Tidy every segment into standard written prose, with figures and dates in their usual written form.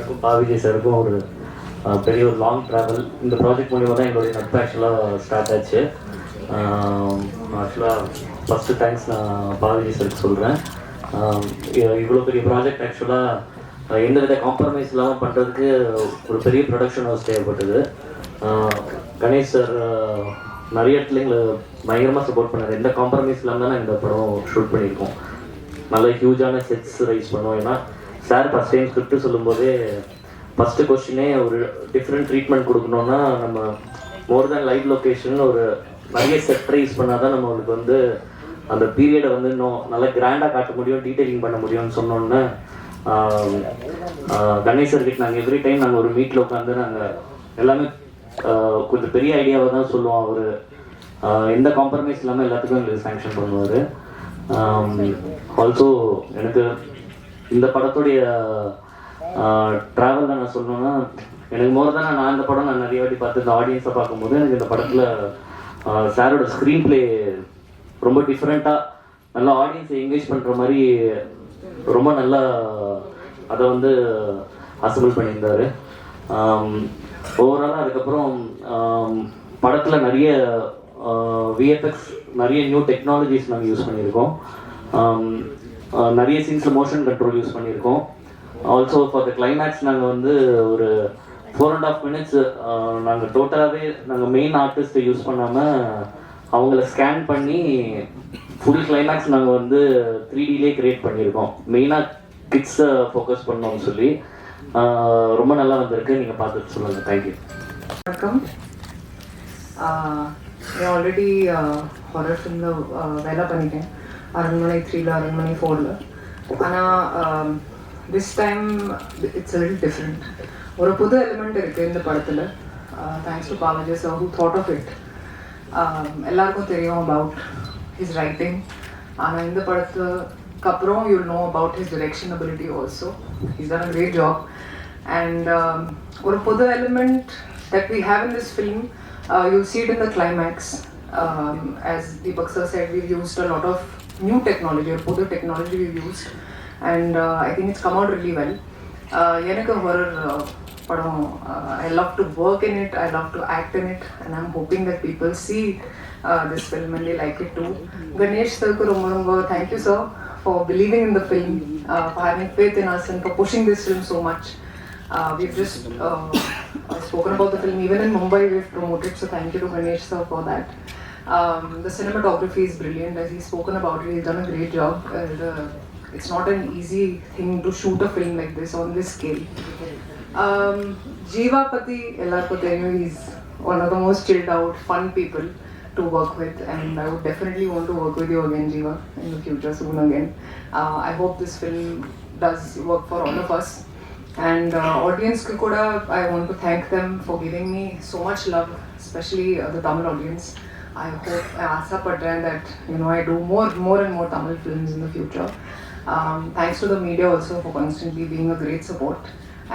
சாருக்கும் பாவிஜய் சாருக்கும் ஒரு பெரிய ஒரு லாங் ட்ராவல். இந்த ப்ராஜெக்ட் மூலிமா தான் எங்களுடைய நட்பு ஆக்சுவலாக ஸ்டார்ட் ஆச்சு. ஆக்சுவலாக ஃபஸ்ட்டு தேங்க்ஸ் நான் பாவிஜய் சாருக்கு சொல்கிறேன். இவ்வளோ பெரிய ப்ராஜெக்ட் ஆக்சுவலாக எந்த வித காம்ப்ரமைஸ் இல்லாமல் பண்ணுறதுக்கு ஒரு பெரிய ப்ரொடக்ஷன் ஹவுஸ் தேவைப்பட்டது. கணேஷ் சார் நிறைய இடத்துல எங்களை பயங்கரமாக சப்போர்ட் பண்ணார். எந்த காம்ப்ரமைஸ் இல்லாமல் தான் இந்த படம் ஷூட் பண்ணியிருக்கோம். நல்ல ஹியூஜான செட்ஸ் ரைஸ் பண்ணுவோம். ஏன்னா சார் ஃபஸ்ட் டைம் ஸ்கிரிப்ட் சொல்லும்போதே ஃபஸ்ட்டு கொஸ்டினே ஒரு டிஃப்ரெண்ட் ட்ரீட்மெண்ட் கொடுக்கணுன்னா நம்ம மோர் தேன் லைவ் லொக்கேஷன் ஒரு நிறைய செட் ரைஸ் பண்ணால் தான் நம்மளுக்கு வந்து அந்த பீரியடை வந்து இன்னும் நல்லா கிராண்டாக காட்ட முடியும், டீட்டெயிலிங் பண்ண முடியும்னு சொன்னோன்னே கணேசர்கிட்ட நாங்கள் எவ்ரி டைம் நாங்கள் ஒரு மீட்டில் உட்காந்து நாங்கள் எல்லாமே கொஞ்சம் பெரிய ஐடியாவை தான் சொல்லுவோம். அவர் எந்த காம்ப்ரமைஸ் இல்லாமல் எல்லாத்துக்கும் எங்களுக்கு சேங்ஷன் பண்ணுவார். ஆல்சோ எனக்கு இந்த படத்துடைய ட்ராவலில் நான் சொல்லணுன்னா எனக்கு மோர் தானே நான் இந்த படம் நான் நிறைய வாட்டி பார்த்து இந்த ஆடியன்ஸை பார்க்கும்போது எனக்கு இந்த படத்தில் சாரோட ஸ்க்ரீன் பிளே ரொம்ப டிஃப்ரெண்ட்டாக நல்லா ஆடியன்ஸை என்கேஜ் பண்ணுற மாதிரி ரொம்ப நல்லா அதை வந்து அசம்பிள் பண்ணியிருந்தார். ஓவராலாக அதுக்கப்புறம் படத்தில் நிறைய விஎஃப்எக்ஸ் நிறைய நியூ டெக்னாலஜிஸ் நாங்கள் யூஸ் பண்ணியிருக்கோம். நிறைய சீன்ஸில் மோஷன் கண்ட்ரோல் யூஸ் பண்ணியிருக்கோம். ஆல்சோ ஃபார் த கிளைமேக்ஸ் நாங்கள் வந்து ஒரு 4.5 minutes நாங்கள் டோட்டலாகவே நாங்கள் மெயின் ஆர்டிஸ்ட்டை யூஸ் பண்ணாமல் அவங்கள ஸ்கேன் பண்ணி ஃபுல் கிளைமேக்ஸ் நாங்கள் வந்து 3Dலே கிரியேட் பண்ணியிருக்கோம். மெயினாக கிட்ஸை ஃபோக்கஸ் பண்ணோம்னு சொல்லி ரொம்ப நல்லா வந்திருக்கு. நீங்கள் பார்த்துட்டு சொல்லுங்கள். தேங்க்யூ. வணக்கம். ஆல்ரெடி ஹாரர் ஃபிலிமில் வேலை பண்ணிட்டேன். அரண்மனை 3ல அரண்மனை 4ல. ஆனால் this time it's a little different. ஒரு புது எலிமெண்ட் இருக்குது இந்த படத்தில். Thanks to Pa Vijay sir who thought of it. எல்லாருக்கும் தெரியும் அபவுட் ஹிஸ் ரைட்டிங். ஆனால் இந்த படத்துக்கு அப்புறம் you know about his direction ability also. He's done a great job. And ஒரு புது element that we have in this film, you'll see it in the climax. As Deepak sir said, we've used a lot of new technology, or pudu technology we've used, and I think it's come out really well. Yenakku horror padam, I love to work in it, I love to act in it, and I'm hoping that people see this film and they like it too. Ganesh sir ku romba thank you sir for believing in the film, for having faith in us and for pushing this film so much. We've just spoken about the film even in Mumbai. We've promoted, so thank you to Ganesh sir for that. The cinematography is brilliant, as he's spoken about it. He's done a great job. It's not an easy thing to shoot a film like this on this scale. Jeeva Pati, ellarku theriyum, he's one of the most chilled out, fun people to work with, and I would definitely want to work with you again, Jeeva, in the future soon again. I hope this film does work for all of us. And audience ku kuda, I want to thank them for giving me so much love, especially the Tamil audience. I hope, I aasa padren that I do more and more Tamil films in the future. Thanks to the media also for constantly being a great support.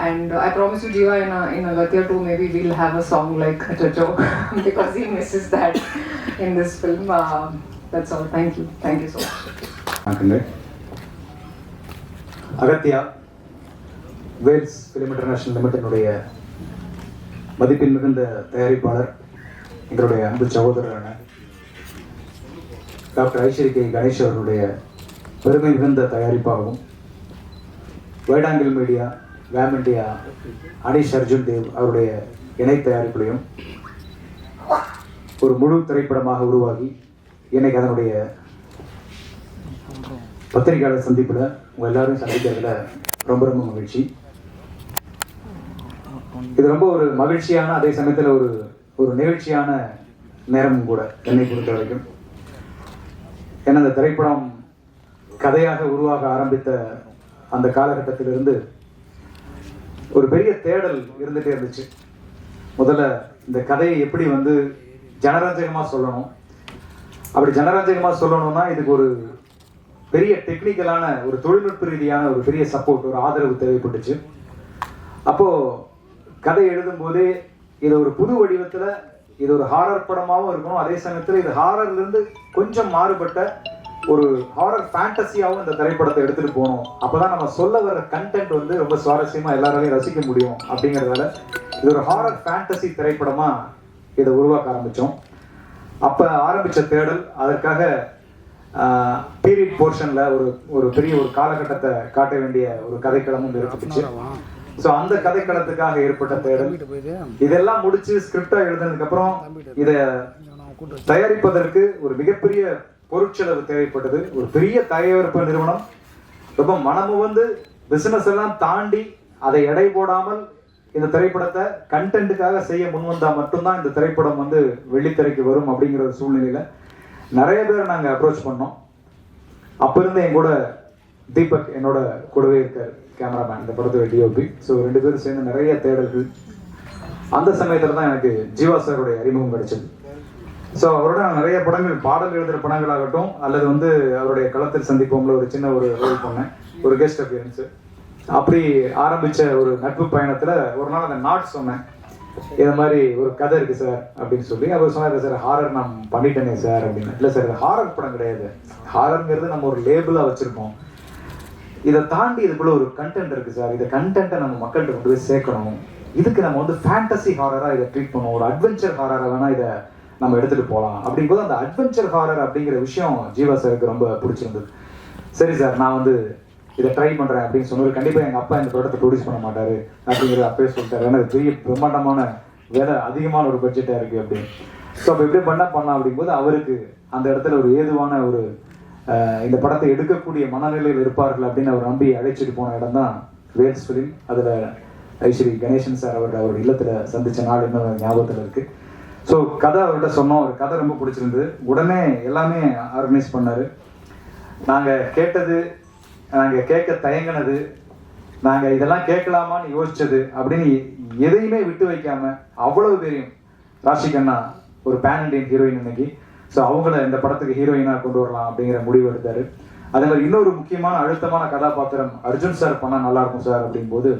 And I promise you, Jeeva, in Agatya 2 maybe we'll have a song like Chacho because he misses that in this film. That's all. Thank you so much. Agatya Vels film international லிமிடெனுடைய மதிப்பில் மிகுந்த தயாரிப்பாளர் எங்களுடைய அன்பு சகோதரரான doctor Ishari K Ganesh அவர்களுடைய பெருமை மிகுந்த தயாரிப்பாகவும் வைடாங்கில் மீடியா, வேம் இண்டியா, அனீஷ் அர்ஜுன் தேவ் அவருடைய இணை தயாரிப்புலையும் ஒரு முழு திரைப்படமாக உருவாகி இன்னைக்கு அதனுடைய பத்திரிகையாளர் சந்திப்பில் உங்கள் எல்லாரும் சந்திக்கிறதுல ரொம்ப ரொம்ப மகிழ்ச்சி. இது ரொம்ப ஒரு மகிழ்ச்சியான, அதே சமயத்தில் ஒரு நிகழ்ச்சியான நேரமும் கூட என்னை பொறுத்த வரைக்கும். ஏன்னா அந்த திரைப்படம் கதையாக உருவாக ஆரம்பித்த அந்த காலகட்டத்திலிருந்து ஒரு பெரிய தேடல் இருந்துகிட்டே இருந்துச்சு. முதல்ல இந்த கதையை எப்படி வந்து ஜனரஞ்சகமாக சொல்லணும். அப்படி ஜனரஞ்சகமாக சொல்லணும்னா இதுக்கு ஒரு பெரிய டெக்னிக்கலான, ஒரு தொழில்நுட்ப ரீதியான ஒரு பெரிய சப்போர்ட், ஒரு ஆதரவு தேவைப்பட்டுச்சு. அப்போது கதை எழுதும் போதே இது ஒரு புது வடிவத்தில், இது ஒரு ஹாரர் படமாகவும் இருக்கணும், அதே சமயத்தில் இது ஹாரர்லேருந்து கொஞ்சம் மாறுபட்ட ஒரு ஹாரர் ஃபேண்டசியாவும் இந்த திரைப்படத்தை எடுத்துட்டு போகணும், அப்பதான் நம்ம சொல்ல வர கண்டென்ட் வந்து ரொம்ப சுவாரஸ்யமா எல்லாராலையும் ரசிக்க முடியும் அப்படிங்கிறதால இது ஒரு ஹாரர் ஃபேண்டசி திரைப்படமா இதை உருவாக்க ஆரம்பிச்சோம். அப்ப ஆரம்பிச்ச தேடல் அதற்காக பீரியட் போர்ஷன்ல ஒரு பெரிய ஒரு காலகட்டத்தை காட்ட வேண்டிய ஒரு கதைக்களமும் ஏற்பட்டுச்சு. ஸோ அந்த கதைக்களத்துக்காக ஏற்பட்ட தேடல் இதெல்லாம் முடிச்சு ஸ்கிரிப்டா எழுதுனதுக்கு அப்புறம் இதை தயாரிப்பதற்கு ஒரு மிகப்பெரிய பொருட்செலவு தேவைப்பட்டது. ஒரு பெரிய தயாரிப்பு நிறுவனம் ரொம்ப மனமு வந்து பிசினஸ் எல்லாம் தாண்டி அதை எடை போடாமல் இந்த திரைப்படத்தை கண்டென்ட்டுக்காக செய்ய முன்வந்தா மட்டும்தான் இந்த திரைப்படம் வந்து வெள்ளித்திரைக்கு வரும் அப்படிங்கிற ஒரு சூழ்நிலையில நிறைய பேர் நாங்க அப்ரோச் பண்ணோம். அப்ப இருந்து என் கூட தீபக் என்னோட கூடவே இருக்காரு, கேமராமேன், இந்த படத்தோட டிஓபி. ஸோ 2 பேரும் சேர்ந்து நிறைய தேடல்கள். அந்த சமயத்துல தான் எனக்கு ஜீவா சாருடைய அறிமுகம் கிடைச்சது. ஸோ அவரோட நான் நிறைய படங்கள், பாடல் எழுதுகிற படங்களாகட்டும் அல்லது வந்து அவருடைய களத்தில் சந்திப்போம்ல ஒரு சின்ன ஒரு ரோல் பண்ணேன், ஒரு கெஸ்ட் அப்பியரன்ஸ். அப்படி ஆரம்பிச்ச ஒரு நட்பு பயணத்துல ஒரு நாள் அந்த நாட் சொன்னேன், இது மாதிரி ஒரு கதை இருக்கு சார் அப்படின்னு சொல்லி. அவர் சொன்னார், சார் ஹாரர் நான் பண்ணிட்டேனே சார் அப்படின்னு. இல்லை சார், இது ஹாரர் படம் கிடையாது, ஹாரர்ங்கிறது நம்ம ஒரு லேபிளா வச்சிருக்கோம், இதை தாண்டி இதுக்குள்ள ஒரு கண்டென்ட் இருக்கு சார், இந்த கண்டென்ட்டை நம்ம மக்கள்கிட்ட கொண்டு போய் சேர்க்கணும், இதுக்கு நம்ம வந்து ஃபேண்டசி ஹாரரா இதை ட்ரீட் பண்ணுவோம், ஒரு அட்வென்ச்சர் ஹாரரா வேணா இதை நம்ம எடுத்துட்டு போகலாம் அப்படிங்கும்போது அந்த அட்வென்ச்சர் ஹாரர் அப்படிங்கிற விஷயம் ஜீவா சாருக்கு ரொம்ப பிடிச்சிருந்தது. சரி சார், நான் வந்து இதை ட்ரை பண்றேன் அப்படின்னு சொன்னார். கண்டிப்பா எங்க அப்பா இந்த படத்தை ப்ரொடியூஸ் பண்ண மாட்டாரு அப்படிங்கிறத அப்பவே சொல்லிட்டாரு, ஏன்னா பெரிய பிரம்மாண்டமான வேலை, அதிகமான ஒரு பட்ஜெட்டா இருக்கு அப்படின்னு. ஸோ அப்போ எப்படி பண்ணலாம் அப்படிங்கும்போது அவருக்கு அந்த இடத்துல ஒரு ஏதுவான ஒரு இந்த படத்தை எடுக்கக்கூடிய மனநிலையில் இருப்பார்கள் அப்படின்னு அவர் நம்பி அழைச்சிட்டு போன இடம் தான் வேல்ஸ் ஃபிலிம். அதுல ஐஸ்வரி கணேசன் சார் அவரோட இல்லத்துல சந்திச்ச நாள் இன்னும் ஞாபகத்துல இருக்கு. ஸோ கதை அவர்கிட்ட சொன்னோம், ஒரு கதை ரொம்ப பிடிச்சிருந்தது, உடனே எல்லாமே ஆர்கனைஸ் பண்ணாரு. நாங்கள் கேட்டது, நாங்கள் கேட்க தயங்கினது, நாங்கள் இதெல்லாம் கேட்கலாமான்னு யோசிச்சது அப்படின்னு எதையுமே விட்டு வைக்காம அவ்வளவு பேரையும், ராஷி கண்ணா ஒரு பேன் இண்டியன் ஹீரோயின் இன்னைக்கு, ஸோ அவங்கள இந்த படத்துக்கு ஹீரோயினாக கொண்டு வரலாம் அப்படிங்கிற முடிவு எடுத்தாரு. அதே மாதிரி இன்னொரு முக்கியமான அழுத்தமான கதாபாத்திரம் அர்ஜுன் சார் பண்ணால் நல்லா இருக்கும் சார் அப்படிங்கும்போது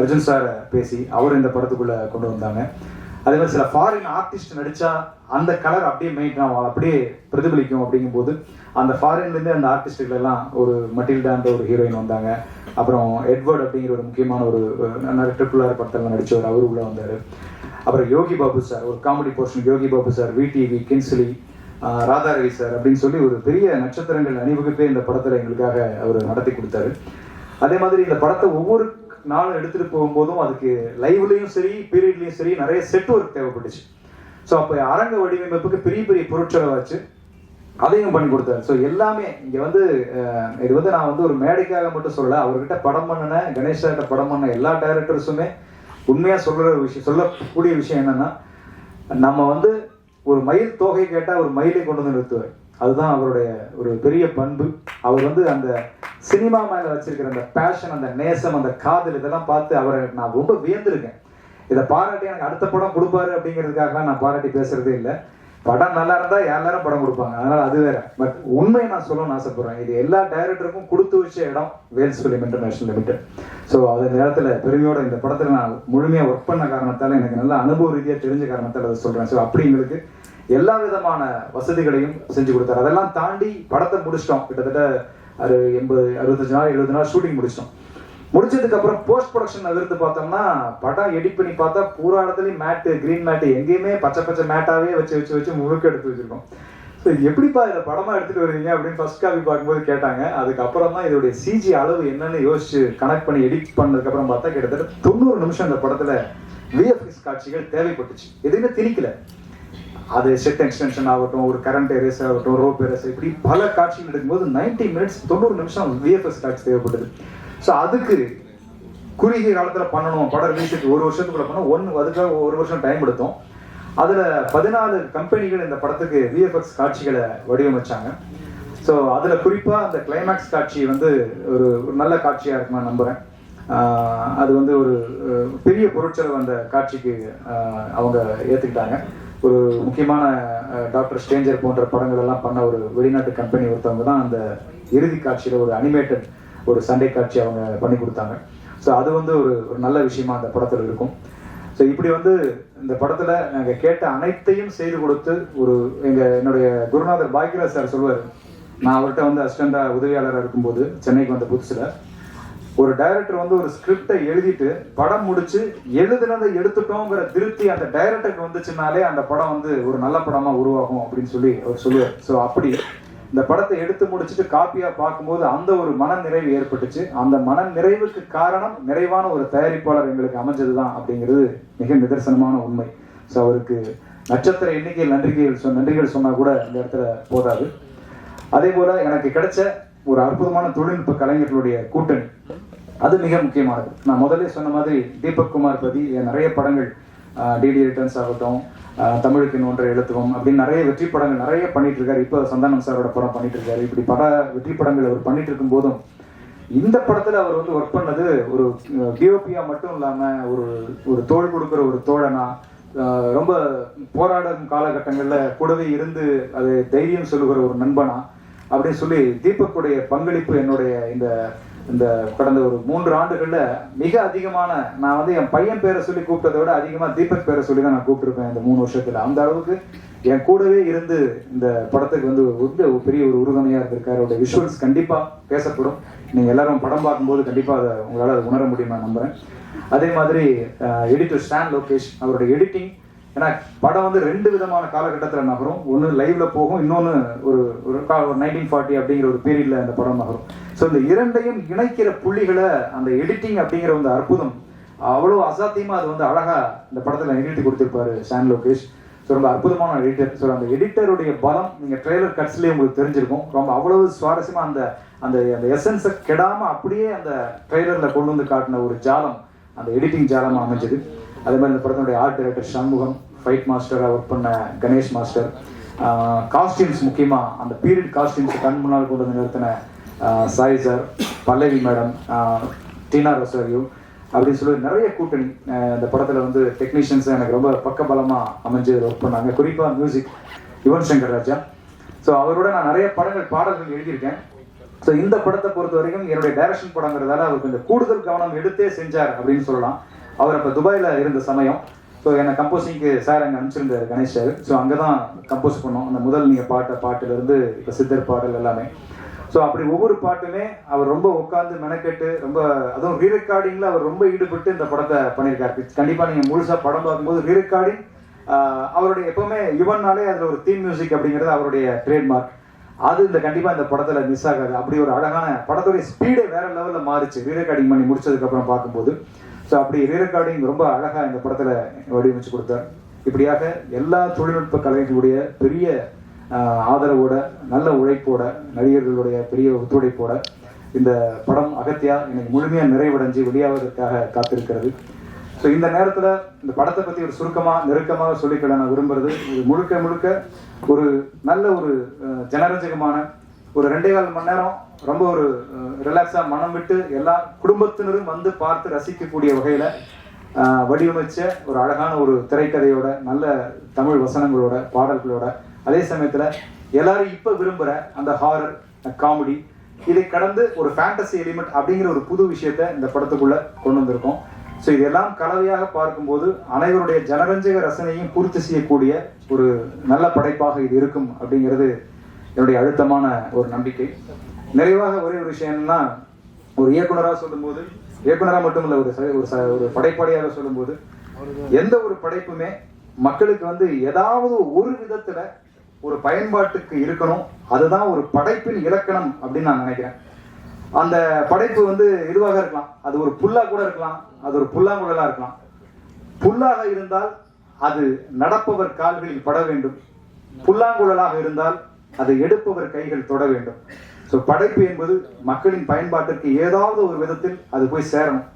அர்ஜுன் சார் பேசி அவர் இந்த படத்துக்குள்ள கொண்டு வந்தாங்க. அதே மாதிரி சில ஃபாரின் ஆர்டிஸ்ட் நடிச்சா அந்த கலர் அப்படியே மெயின்டைன் ஆகும், அப்படியே பிரதிபலிக்கும் அப்படிங்கும்போது அந்த ஃபாரின்லேருந்து அந்த ஆர்டிஸ்டுகள் எல்லாம் ஒரு மட்டில்டான்ற ஒரு ஹீரோயின் வந்தாங்க. அப்புறம் எட்வர்ட் அப்படிங்கிற ஒரு முக்கியமான ஒரு ட்ரிபிள் ஆர் படத்தில் நடிச்சவர், அவரு உள்ள வந்தார். அப்புறம் யோகி பாபு சார், ஒரு comedy portion Yogi Babu sir, VTV, Kingsley, Radharavi sir அப்படின்னு சொல்லி ஒரு பெரிய நட்சத்திரங்கள் அணிவகுப்பே இந்த படத்தில் எங்களுக்காக அவர் நடத்தி கொடுத்தாரு. அதே மாதிரி இந்த படத்தை ஒவ்வொரு நாளும் எடுத்துட்டு போகும்போதும் அதுக்கு லைவ்லயும் சரி பீரியட்லயும் சரி நிறைய செட் ஒர்க் தேவைப்பட்டுச்சு. ஸோ அப்போ அரங்க வடிவமைப்புக்கு பெரிய பெரிய பொருட்செலவாச்சு, அதையும் பண்ணி கொடுத்தாரு. ஸோ எல்லாமே இங்க வந்து இது வந்து நான் வந்து ஒரு மேடைக்காக மட்டும் சொல்லல, அவர்கிட்ட படம் பண்ணின கணேஷாட்ட படம் பண்ண எல்லா டைரக்டர்ஸுமே உண்மையா சொல்லக்கூடிய விஷயம் என்னன்னா, நம்ம வந்து ஒரு மயில் தோகை கேட்டா ஒரு மயிலை கொண்டு வந்து நிறுத்துவார், அதுதான் அவருடைய ஒரு பெரிய பண்பு. அவர் வந்து அந்த சினிமா மேல வச்சிருக்கிற அந்த பேஷன், அந்த நேசம், அந்த காதல், இதெல்லாம் பார்த்து அவரை நான் ரொம்ப வியந்திருக்கேன். இதை பாராட்டி எனக்கு அடுத்த படம் கொடுப்பாரு அப்படிங்கிறதுக்காக நான் பாராட்டி பேசுறதே இல்லை. படம் நல்லா இருந்தா எல்லாரும் படம் கொடுப்பாங்க, அதனால அது வேற. பட் உண்மையை நான் சொல்லணும்னு ஆசைப்படுறேன், இது எல்லா டைரக்டருக்கும் கொடுத்து வச்ச இடம் Vels film international limited. So அந்த நேரத்தில் பெருமையோட இந்த படத்தில் நான் முழுமையாக ஒர்க் பண்ண காரணத்தால், எனக்கு நல்ல அனுபவ ரீதியாக தெரிஞ்ச காரணத்தால் அதை சொல்றேன். ஸோ அப்படி எங்களுக்கு எல்லா விதமான வசதிகளையும் செஞ்சு கொடுத்தாரு. அதெல்லாம் தாண்டி படத்தை முடிச்சிட்டோம், கிட்டத்தட்ட 65 நாள் 70 நாள் ஷூட்டிங் முடிச்சிட்டோம். முடிச்சதுக்கு அப்புறம் போஸ்ட் ப்ரொடக்ஷன் விருந்து பார்த்தோம்னா படம் எடிட் பண்ணி பார்த்தா பூரா இடத்துலயும் மேட்டு, கிரீன் மேட்டு, எங்கேயுமே பச்சை பச்சை மேட்டாவே வச்சு முழுக்க எடுத்து வச்சிருக்கோம். ஸோ எப்படிப்பா இதை படமா எடுத்துட்டு வருவீங்க அப்படின்னு ஃபர்ஸ்ட் காப்பி பார்க்கும்போது கேட்டாங்க. அதுக்கப்புறம் தான் இதோடைய சிஜி அளவு என்னன்னு யோசிச்சு கனெக்ட் பண்ணி எடிட் பண்ணதுக்கு அப்புறம் பார்த்தா கிட்டத்தட்ட 90 நிமிஷம் இந்த படத்துல விஎஃப்எக்ஸ் காட்சிகள் தேவைப்பட்டுச்சு. எதுவுமே திணிக்கல, அது செட் எக்ஸ்டென்ஷன் ஆகட்டும், ஒரு கரண்ட் எரேஸ் ஆகட்டும், ரோப் எரேஸ், இப்படி பல காட்சிகள் எடுக்கும்போது 90 மினிட்ஸ் 90 நிமிஷம் விஎஃப்எக்ஸ் காட்சி தேவைப்பட்டது. ஸோ அதுக்கு குறுகிய காலத்துல பண்ணணும், படம் ரிலீஸுக்கு 1 வருஷத்துக்குள்ள பண்ணோம். அதுக்காக 1 வருஷம் டைம் எடுத்தோம். அதுல 14 கம்பெனிகள் இந்த படத்துக்கு விஎஃப்எக்ஸ் காட்சிகளை வடிவமைச்சாங்க. ஸோ அதுல குறிப்பா அந்த கிளைமேக்ஸ் காட்சி வந்து ஒரு நல்ல காட்சியா இருக்கு நான் நம்புறேன். அது வந்து ஒரு பெரிய பொருட்செலவு அந்த காட்சிக்கு அவங்க ஏத்துக்கிட்டாங்க. ஒரு முக்கியமான டாக்டர் ஸ்ட்ரேஞ்சர் போன்ற படங்கள் எல்லாம் பண்ண ஒரு வெளிநாட்டு கம்பெனி ஒருத்தவங்க தான் அந்த இறுதி காட்சியில ஒரு அனிமேட்டட் ஒரு சண்டை காட்சி அவங்க பண்ணி கொடுத்தாங்க. ஸோ அது வந்து ஒரு நல்ல விஷயமா அந்த படத்துல இருக்கும். ஸோ இப்படி வந்து இந்த படத்துல நாங்கள் கேட்ட அனைத்தையும் செய்து கொடுத்து என்னுடைய குருநாதர் பாக்யராஜ் சார் சொல்லுவார், நான் அவர்கிட்ட வந்து அசிஸ்டண்டாக உதவியாளராக இருக்கும்போது சென்னைக்கு வந்த புதுசில் ஒரு டைரக்டர் வந்து ஒரு ஸ்கிரிப்டை எழுதிட்டு படம் முடிச்சு எழுதுனதை எடுத்துட்டோங்கிற திருப்தி அந்த டைரக்டருக்கு வந்துச்சுனாலே அந்த படம் வந்து ஒரு நல்ல படமாக உருவாகும் அப்படின்னு சொல்லி அவர் சொல்லுவார். ஸோ அப்படி இந்த படத்தை எடுத்து முடிச்சுட்டு காப்பியாக பார்க்கும்போது அந்த ஒரு மன நிறைவு ஏற்பட்டுச்சு. அந்த மன நிறைவுக்கு காரணம் நிறைவான ஒரு தயாரிப்பாளர் எங்களுக்கு அமைஞ்சது தான் அப்படிங்கிறது மிக நிதர்சனமான உண்மை. ஸோ அவருக்கு நட்சத்திர எண்ணிக்கையில் நன்றிகள் சொன்னால் கூட இந்த இடத்துல போதாது. அதே போல எனக்கு கிடைச்ச ஒரு அற்புதமான தொழில்நுட்ப கலைஞர்களுடைய கூட்டணி அது மிக முக்கியமானது. நான் முதல்ல சொன்ன மாதிரி தீபக் குமார் பதி நிறைய படங்கள் டிடி ரிட்டர்ன்ஸ் ஆகட்டும், தமிழுக்கு ஒன்றை எழுத்துவோம் அப்படின்னு நிறைய வெற்றி படங்கள் நிறைய பண்ணிட்டு இருக்காரு. இப்போ சந்தானம் சாரோட படம் பண்ணிட்டு இருக்காரு. இப்படி பல வெற்றி படங்கள் அவர் பண்ணிட்டு இருக்கும் போதும் இந்த படத்துல அவர் வந்து ஒர்க் பண்ணது ஒரு டிஓபியா மட்டும் இல்லாம ஒரு தோள் கொடுக்குற ஒரு தோழனா, ரொம்ப போராடும் காலகட்டங்கள்ல கூடவே இருந்து அது தைரியம் சொல்லுகிற ஒரு நண்பனா அப்படின்னு சொல்லி தீபக்குடைய பங்களிப்பு என்னுடைய இந்த கடந்த ஒரு 3 ஆண்டுகள்ல மிக அதிகமான, நான் வந்து என் பையன் பேரை சொல்லி கூப்பிட்டதை விட அதிகமா தீபக் பேரை சொல்லி தான் நான் கூப்பிட்டுருப்பேன் இந்த 3 வருஷத்துல. அந்த அளவுக்கு என் கூடவே இருந்து இந்த படத்துக்கு வந்து ஒரு பெரிய ஒரு உறுதுணையா இருந்திருக்காரு. அவருடைய விஷுவல்ஸ் கண்டிப்பா பேசப்படும். நீங்க எல்லாரும் படம் பார்க்கும்போது கண்டிப்பா அதை உங்களால அதை உணர முடியும் நான் நம்புறேன். அதே மாதிரி எடிட்டர் ஸ்டான் லோகேஷ், அவருடைய எடிட்டிங், ஏன்னா படம் வந்து 2 விதமான காலகட்டத்தில் நகரும். ஒன்று லைவ்ல போகும், இன்னொன்று ஒரு 1940 அப்படிங்கிற ஒரு பீரியட்ல அந்த படம் நகரும். ஸோ இந்த இரண்டையும் இணைக்கிற புள்ளிகளை அந்த எடிட்டிங் அப்படிங்கிற ஒரு அற்புதம் அவ்வளோ அசாத்தியமா அது வந்து அழகா இந்த படத்துல நிகழ்த்தி கொடுத்திருப்பாரு ஸ்டான் லோகேஷ். ஸோ ரொம்ப அற்புதமான எடிட்டர். ஸோ அந்த எடிட்டருடைய பலம் நீங்க ட்ரெய்லர் கட்ஸ்லேயே உங்களுக்கு தெரிஞ்சிருக்கும். ரொம்ப அவ்வளவு சுவாரஸ்யமா அந்த அந்த அந்த எசன்ஸை கெடாம அப்படியே அந்த ட்ரெய்லர்ல கொண்டு வந்து காட்டின ஒரு ஜாலம் அந்த எடிட்டிங் ஜாலமா அமைஞ்சது. அதே மாதிரி இந்த படத்தினுடைய ஆர்ட் டைரக்டர் சண்முகம், ஃபைட் மாஸ்டராக ஒர்க் பண்ண கணேஷ் மாஸ்டர், காஸ்டியூம்ஸ் முக்கியமாக அந்த பீரியட் காஸ்டியூம்ஸ் கண் முன்னால் கொண்டு வந்து நிறுத்தின சாய் சார், பல்லவி மேடம், டீனா ரொசாரியோ அப்படின்னு சொல்லி நிறைய கூட்டணி இந்த படத்தில் வந்து டெக்னீஷியன்ஸ் எனக்கு ரொம்ப பக்கபலமாக அமைஞ்சு ஒர்க் பண்ணாங்க. குறிப்பாக மியூசிக் யுவன் சங்கர் ராஜா. ஸோ அவரோட நான் நிறைய பாடல்கள் எழுதியிருக்கேன். ஸோ இந்த படத்தை பொறுத்த வரைக்கும் என்னுடைய டைரக்ஷன் படங்கிறதால அவர் கொஞ்சம் கூடுதல் கவனம் எடுத்தே செஞ்சார் அப்படின்னு சொல்லலாம். அவர் அப்போ துபாயில் இருந்த சமயம். ஸோ என்னை கம்போசிங்க்கு சார் அங்கே அனுப்பிச்சிருந்தார் கணேஷ் சார். ஸோ அங்கே தான் கம்போஸ் பண்ணோம். அந்த முதல் நீங்கள் பாட்டுலேருந்து இப்போ சித்தர் பாடல் எல்லாமே. ஸோ அப்படி ஒவ்வொரு பாட்டுமே அவர் ரொம்ப உட்காந்து மெனக்கெட்டு ரொம்ப, அதுவும் ரீரெக்கார்டிங்கில் அவர் ரொம்ப ஈடுபட்டு இந்த படத்தை பண்ணியிருக்காரு. கண்டிப்பாக நீங்கள் முழுசாக படம் பார்க்கும்போது ரீரெக்கார்டிங் அவருடைய எப்பவுமே யுவன்னாலே அதில் ஒரு தீம் மியூசிக் அப்படிங்கிறது அவருடைய ட்ரேட்மார்க். அது இந்த கண்டிப்பாக இந்த படத்தில் மிஸ் ஆகாது. அப்படி ஒரு அழகான படத்துடைய ஸ்பீடே வேற லெவலில் மாறிச்சு ரீரெக்கார்டிங் பண்ணி முடிச்சதுக்கப்புறம் பார்க்கும்போது. ஸோ அப்படி ரீரெக்கார்டிங் ரொம்ப அழகாக இந்த படத்தில் வடிவமைச்சு கொடுத்தார். இப்படியாக எல்லா தொழில்நுட்ப கலைஞர்களுடைய பெரிய ஆதரவோட, நல்ல உழைப்போட, நடிகர்களுடைய பெரிய ஒத்துழைப்போட இந்த படம் அகத்தியா இன்னைக்கு முழுமையாக நிறைவடைஞ்சு வெளியாவதற்காக காத்திருக்கிறது. ஸோ இந்த நேரத்தில் இந்த படத்தை பற்றி ஒரு நெருக்கமாக சொல்லிக்கொள்ள நான் விரும்புறது, இது முழுக்க ஒரு நல்ல ஒரு ஜனரஞ்சகமான ஒரு 2.25 மணி நேரம் ரொம்ப ஒரு ரிலாக்ஸாக மனம் விட்டு எல்லா குடும்பத்தினரும் வந்து பார்த்து ரசிக்கக்கூடிய வகையில் வடிவமைச்ச ஒரு அழகான ஒரு திரைக்கதையோட, நல்ல தமிழ் வசனங்களோட, பாடல்களோட, அதே சமயத்தில் எல்லாரும் இப்போ விரும்புகிற அந்த ஹாரர் காமெடி, இதை கடந்து ஒரு ஃபேண்டசி எலிமெண்ட் அப்படிங்கிற ஒரு புது விஷயத்தை இந்த படத்துக்குள்ள கொண்டு வந்திருக்கோம். ஸோ இதெல்லாம் கலவையாக பார்க்கும்போது அனைவருடைய ஜனரஞ்சக ரசனையும் பூர்த்தி செய்யக்கூடிய ஒரு நல்ல படைப்பாக இது இருக்கும் அப்படிங்கிறது என்னுடைய அழுத்தமான ஒரு நம்பிக்கை. நிறைவாக ஒரே ஒரு விஷயம் என்னன்னா, ஒரு இயக்குனராக சொல்லும்போது, இயக்குனராக மட்டும் இல்லை, ஒரு படைப்பாளியாக சொல்லும்போது, எந்த ஒரு படைப்புமே மக்களுக்கு வந்து ஏதாவது ஒரு விதத்துல ஒரு பயன்பாட்டுக்கு இருக்கணும். அதுதான் ஒரு படைப்பின் இலக்கணம் அப்படின்னு நான் நினைக்கிறேன். அந்த படைப்பு வந்து எதுவாக இருக்கலாம், அது ஒரு புல்லா கூட இருக்கலாம், அது ஒரு புல்லாங்குழலா இருக்கலாம். புல்லாக இருந்தால் அது நடப்பவர் கால்களில் பட வேண்டும், புல்லாங்குழலாக இருந்தால் அதை எடுப்பவர் கைகள் தொட வேண்டும். ஸோ படைப்பு என்பது மக்களின் பயன்பாட்டிற்கு ஏதாவது ஒரு விதத்தில் அது போய் சேரணும்.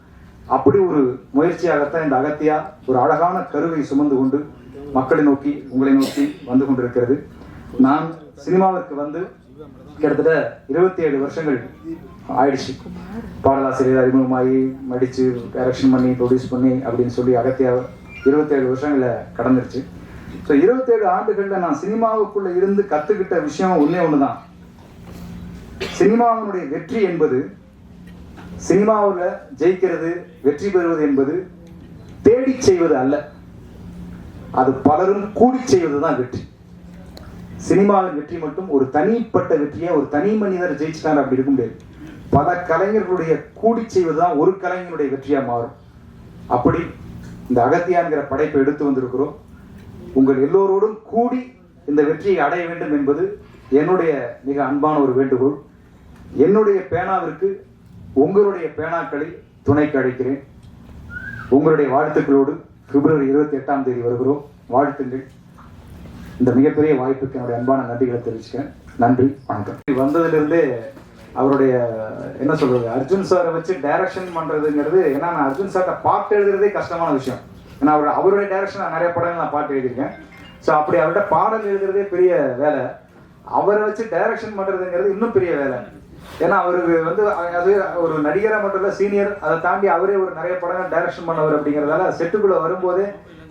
அப்படி ஒரு முயற்சியாகத்தான் இந்த அகத்தியா ஒரு அழகான கருவை சுமந்து கொண்டு மக்களை நோக்கி, உங்களை நோக்கி வந்து கொண்டிருக்கிறது. நான் சினிமாவிற்கு வந்து கிட்டத்தட்ட 27 வருஷங்கள் ஆயிடுச்சு. பாடலாசிரியர் அறிமுகமாகி நடிச்சு டைரக்ஷன் பண்ணி ப்ரொடியூஸ் பண்ணி அப்படின்னு சொல்லி அகத்தியா 27 வருஷங்களை கடந்துருச்சு. ஸோ 27 ஆண்டுகளில் நான் சினிமாவுக்குள்ள இருந்து கத்துக்கிட்ட விஷயம் ஒண்ணுதான். சினிமாவினுடைய வெற்றி என்பது, சினிமாவில் ஜெயிக்கிறது, வெற்றி பெறுவது என்பது தேடி செய்வது அல்ல, அது பலரும் கூடி செய்வதுதான் வெற்றி. சினிமாவின் வெற்றி மட்டும் ஒரு தனிப்பட்ட வெற்றியை ஒரு தனி மனிதர் ஜெயிச்சிட்டார் அப்படி இருக்க முடியாது. பல கலைஞர்களுடைய கூடி செய்வதுதான் ஒரு கலைஞனுடைய வெற்றியா மாறும். அப்படி இந்த அகத்தியான்கிற படைப்பை எடுத்து வந்திருக்கிறோம். உங்கள் எல்லோரோடும் கூடி இந்த வெற்றியை அடைய வேண்டும் என்பது என்னுடைய மிக அன்பான ஒரு வேண்டுகோள். என்னுடைய பேனாவிற்கு உங்களுடைய பேனாக்களை துணைக்கு அழைக்கிறேன். உங்களுடைய வாழ்த்துக்களோடு பிப்ரவரி 28ஆம் தேதி வருகிறோம். வாழ்த்துங்கள். இந்த மிகப்பெரிய வாய்ப்புக்கு என்னுடைய அன்பான நன்றிகளை தெரிவிச்சுக்கிறேன். நன்றி, வணக்கம். வந்ததிலிருந்தே அவருடைய என்ன சொல்றது, அர்ஜுன் சாரை வச்சு டைரக்ஷன் பண்றதுங்கிறது, ஏன்னா நான் அர்ஜுன் சார்ட்ட பாட்டு எழுதுறதே கஷ்டமான விஷயம். ஏன்னா அவருடைய டைரக்ஷன் நான் நிறைய படங்கள் நான் பாட்டு எழுதியிருக்கேன். ஸோ அப்படி அவர்கிட்ட பாடல் எழுதுறதே பெரிய வேலை. அவரை வச்சு டைரக்ஷன் பண்றதுங்கிறது இன்னும் பெரிய வேலை. ஏன்னா அவருக்கு வந்து அது ஒரு நடிகராக மட்டும் இல்லை, சீனியர். அதை தாண்டி அவரே ஒரு நிறைய படங்கள் டைரக்ஷன் பண்ணவர். அப்படிங்கிறதால செட்டுக்குள்ள வரும்போதே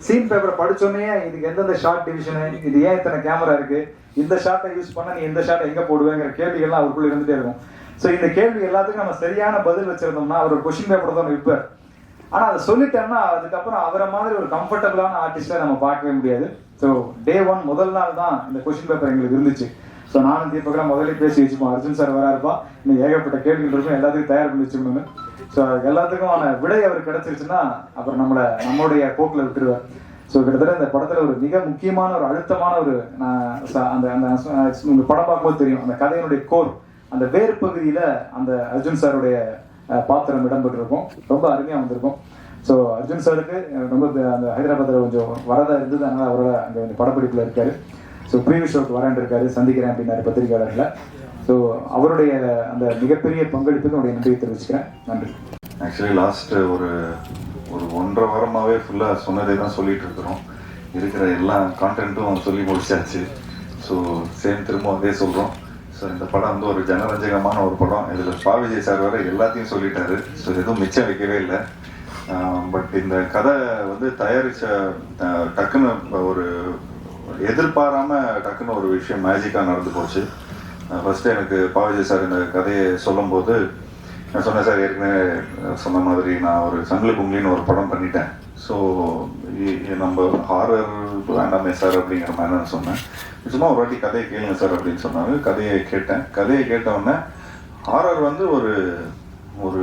சீன் பேப்பரை படிச்சோன்னே இதுக்கு எந்தெந்த ஷார்ட் டிவிஷனு, இது ஏன் இத்தனை கேமரா இருக்கு, இந்த ஷார்ட்டை யூஸ் பண்ண நீ இந்த ஷார்ட்டை எங்க போடுவேங்கிற கேள்விகள்லாம் அவருக்குள்ள இருந்துட்டே இருக்கும். ஸோ இந்த கேள்வி எல்லாத்துக்கும் நம்ம சரியான பதில் வச்சிருந்தோம்னா அவர் ஒரு கொஸ்டின் பேப்பர் தான் விற்பார். ஆனா அதை சொல்லிட்டோம்னா அதுக்கப்புறம் அவரை மாதிரி ஒரு கம்ஃபர்டபுளான ஆர்டிஸ்டை நம்ம பார்க்கவே முடியாது. ஸோ டே 1 முதல் நாள் தான் இந்த கொஸ்டின் பேப்பர் எங்களுக்கு இருந்துச்சு. ஸோ நானும் தீபக்கெல்லாம் முதல்ல பேசி வச்சுப்போம், அர்ஜுன் சார் வராருப்பா, இன்னும் ஏகப்பட்ட கேள்விகள் இருக்கும், எல்லாத்துக்கும் தயார் பண்ணி வச்சுக்கணும்னு. ஸோ எல்லாத்துக்குமான விடை அவர் கிடைச்சிருச்சுன்னா அப்புறம் நம்மளுடைய போக்கில் விட்டுருவார். ஸோ கிட்டத்தட்ட இந்த படத்துல ஒரு மிக முக்கியமான ஒரு அழுத்தமான ஒரு அந்த உங்க படம் பார்க்கும்போது தெரியும், அந்த கதையினுடைய கோர், அந்த வேறு பகுதியில அந்த அர்ஜுன் சாருடைய பாத்திரம் இடம்பெற்றிருக்கும். ரொம்ப அருமையா வந்திருக்கும். ஸோ அர்ஜுன் சாருக்கு ரொம்ப அந்த ஹைதராபாத்தில் கொஞ்சம் வரதா இருந்தது, அதனால அவரோட அங்கே கொஞ்சம் படப்பிடிப்பில் இருக்காரு. ஸோ ப்ரீவியூ ஷோக்கு வரேன் இருக்காரு, சந்திக்கிறேன் அப்படின்னாரு பத்திரிகையாளர்களை. ஸோ அவருடைய அந்த மிகப்பெரிய பங்களிப்புக்கு என்னுடைய நன்றியை தெரிவிச்சுக்கிறேன். நன்றி. ஆக்சுவலி லாஸ்ட் ஒரு 1.5 வாரமாகவே ஃபுல்லாக சொன்னதே தான் சொல்லிட்டு இருக்கிறோம். இருக்கிற எல்லா கான்டென்ட்டும் சொல்லி முடிச்சாச்சு. ஸோ சேம் திரும்ப அதே சொல்கிறோம். ஸோ இந்த படம் வந்து ஒரு ஜனரஞ்சகமான ஒரு படம். இதில் பா. விஜய் சார் வர எல்லாத்தையும் சொல்லிட்டாரு. ஸோ எதுவும் மிச்சம் வைக்கவே இல்லை. பட் இந்த கதை வந்து தயாரித்த டக்குன்னு ஒரு எதிர்பாராம டக்குன்னு ஒரு விஷயம் மேஜிக்காக நடந்து போச்சு. ஃபர்ஸ்ட்டு எனக்கு பா. விஜய் சார் இந்த கதையை சொல்லும்போது நான் சொன்னேன், சார் ஏற்கனவே சொன்ன மாதிரி நான் ஒரு சங்கிலி குங்கிலின்னு ஒரு படம் பண்ணிட்டேன். ஸோ நம்ம ஹாரர் வேண்டாமே சார் அப்படிங்கிற மாதிரி நான் சொன்னேன். சும்மா ஒரு வாட்டி கதையை கேளுங்க சார் அப்படின்னு சொன்னாங்க. கதையை கேட்டேன். கதையை கேட்டவுடனே ஹாரர் வந்து ஒரு ஒரு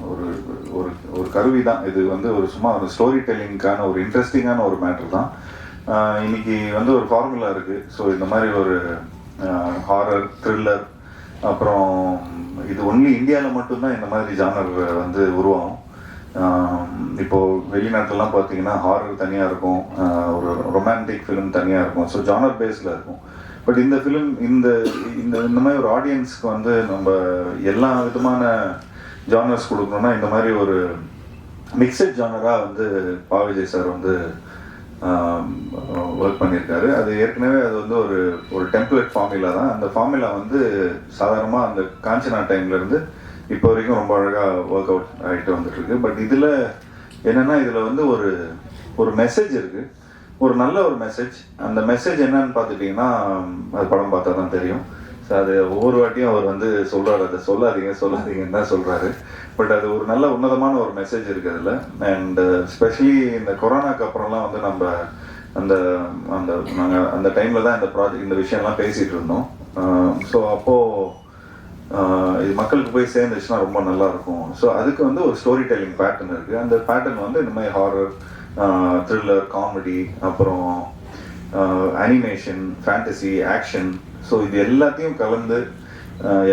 ஒரு ஒரு கருவி தான். இது வந்து ஒரு சும்மா ஒரு ஸ்டோரி டெல்லிங்கான ஒரு இன்ட்ரெஸ்டிங்கான ஒரு மேட்ரு தான். இன்னைக்கு வந்து ஒரு ஃபார்முலா இருக்குது. ஸோ இந்த மாதிரி ஒரு ஹாரர் த்ரில்லர், அப்புறம் இது ஒன்லி இந்தியாவில் மட்டும்தான் இந்த மாதிரி ஜானர் வந்து உருவாகும். இப்போது வெளிநாட்டிலலாம் பார்த்தீங்கன்னா ஹாரர் தனியாக இருக்கும், ஒரு ரொமான்டிக் ஃபிலிம் தனியாக இருக்கும். ஸோ ஜானர் பேஸில் இருக்கும். பட் இந்த ஃபிலிம் இந்த இந்த மாதிரி ஒரு ஆடியன்ஸ்க்கு வந்து நம்ம எல்லா விதமான ஜானர்ஸ் கொடுக்கணும்னா இந்த மாதிரி ஒரு மிக்சட் ஜானராக வந்து பா. விஜய் சார் வந்து ஒர்க் பண்ணியிருக்காரு. அது ஏற்கனவே அது வந்து ஒரு டெம்ப்ளேட் ஃபார்முலா தான். அந்த ஃபார்முலா வந்து சாதாரணமாக அந்த காஞ்சனா டைம்லேருந்து இப்போ வரைக்கும் ரொம்ப அழகாக ஒர்க் அவுட் ஆகிட்டு வந்துட்டுருக்கு. பட் இதில் என்னென்னா இதில் வந்து ஒரு மெசேஜ் இருக்குது, ஒரு நல்ல ஒரு மெசேஜ். அந்த மெசேஜ் என்னன்னு பார்த்துட்டிங்கன்னா அது படம் பார்த்தா தான் தெரியும். ஸோ அது ஒவ்வொரு வாட்டியும் அவர் வந்து சொல்கிறார், அதை சொல்லாதீங்கன்னு தான் சொல்கிறாரு. பட் அது ஒரு நல்ல உன்னதமான ஒரு மெசேஜ் இருக்குது அதில். அண்ட் ஸ்பெஷலி இந்த கொரோனாக்கு அப்புறம்லாம் வந்து நம்ம நாங்கள் அந்த டைமில் தான் இந்த விஷயம்லாம் பேசிகிட்டு இருந்தோம். ஸோ அப்போது இது மக்களுக்கு போய் சேர்ந்துச்சுன்னா ரொம்ப நல்லாயிருக்கும். ஸோ அதுக்கு வந்து ஒரு ஸ்டோரி டெல்லிங் பேட்டர்ன் இருக்குது. அந்த பேட்டர்ன் வந்து இந்த மாதிரி ஹாரர், த்ரில்லர், காமெடி, அப்புறம் அனிமேஷன், ஃபேண்டசி, ஆக்ஷன், ஸோ இது எல்லாத்தையும் கலந்து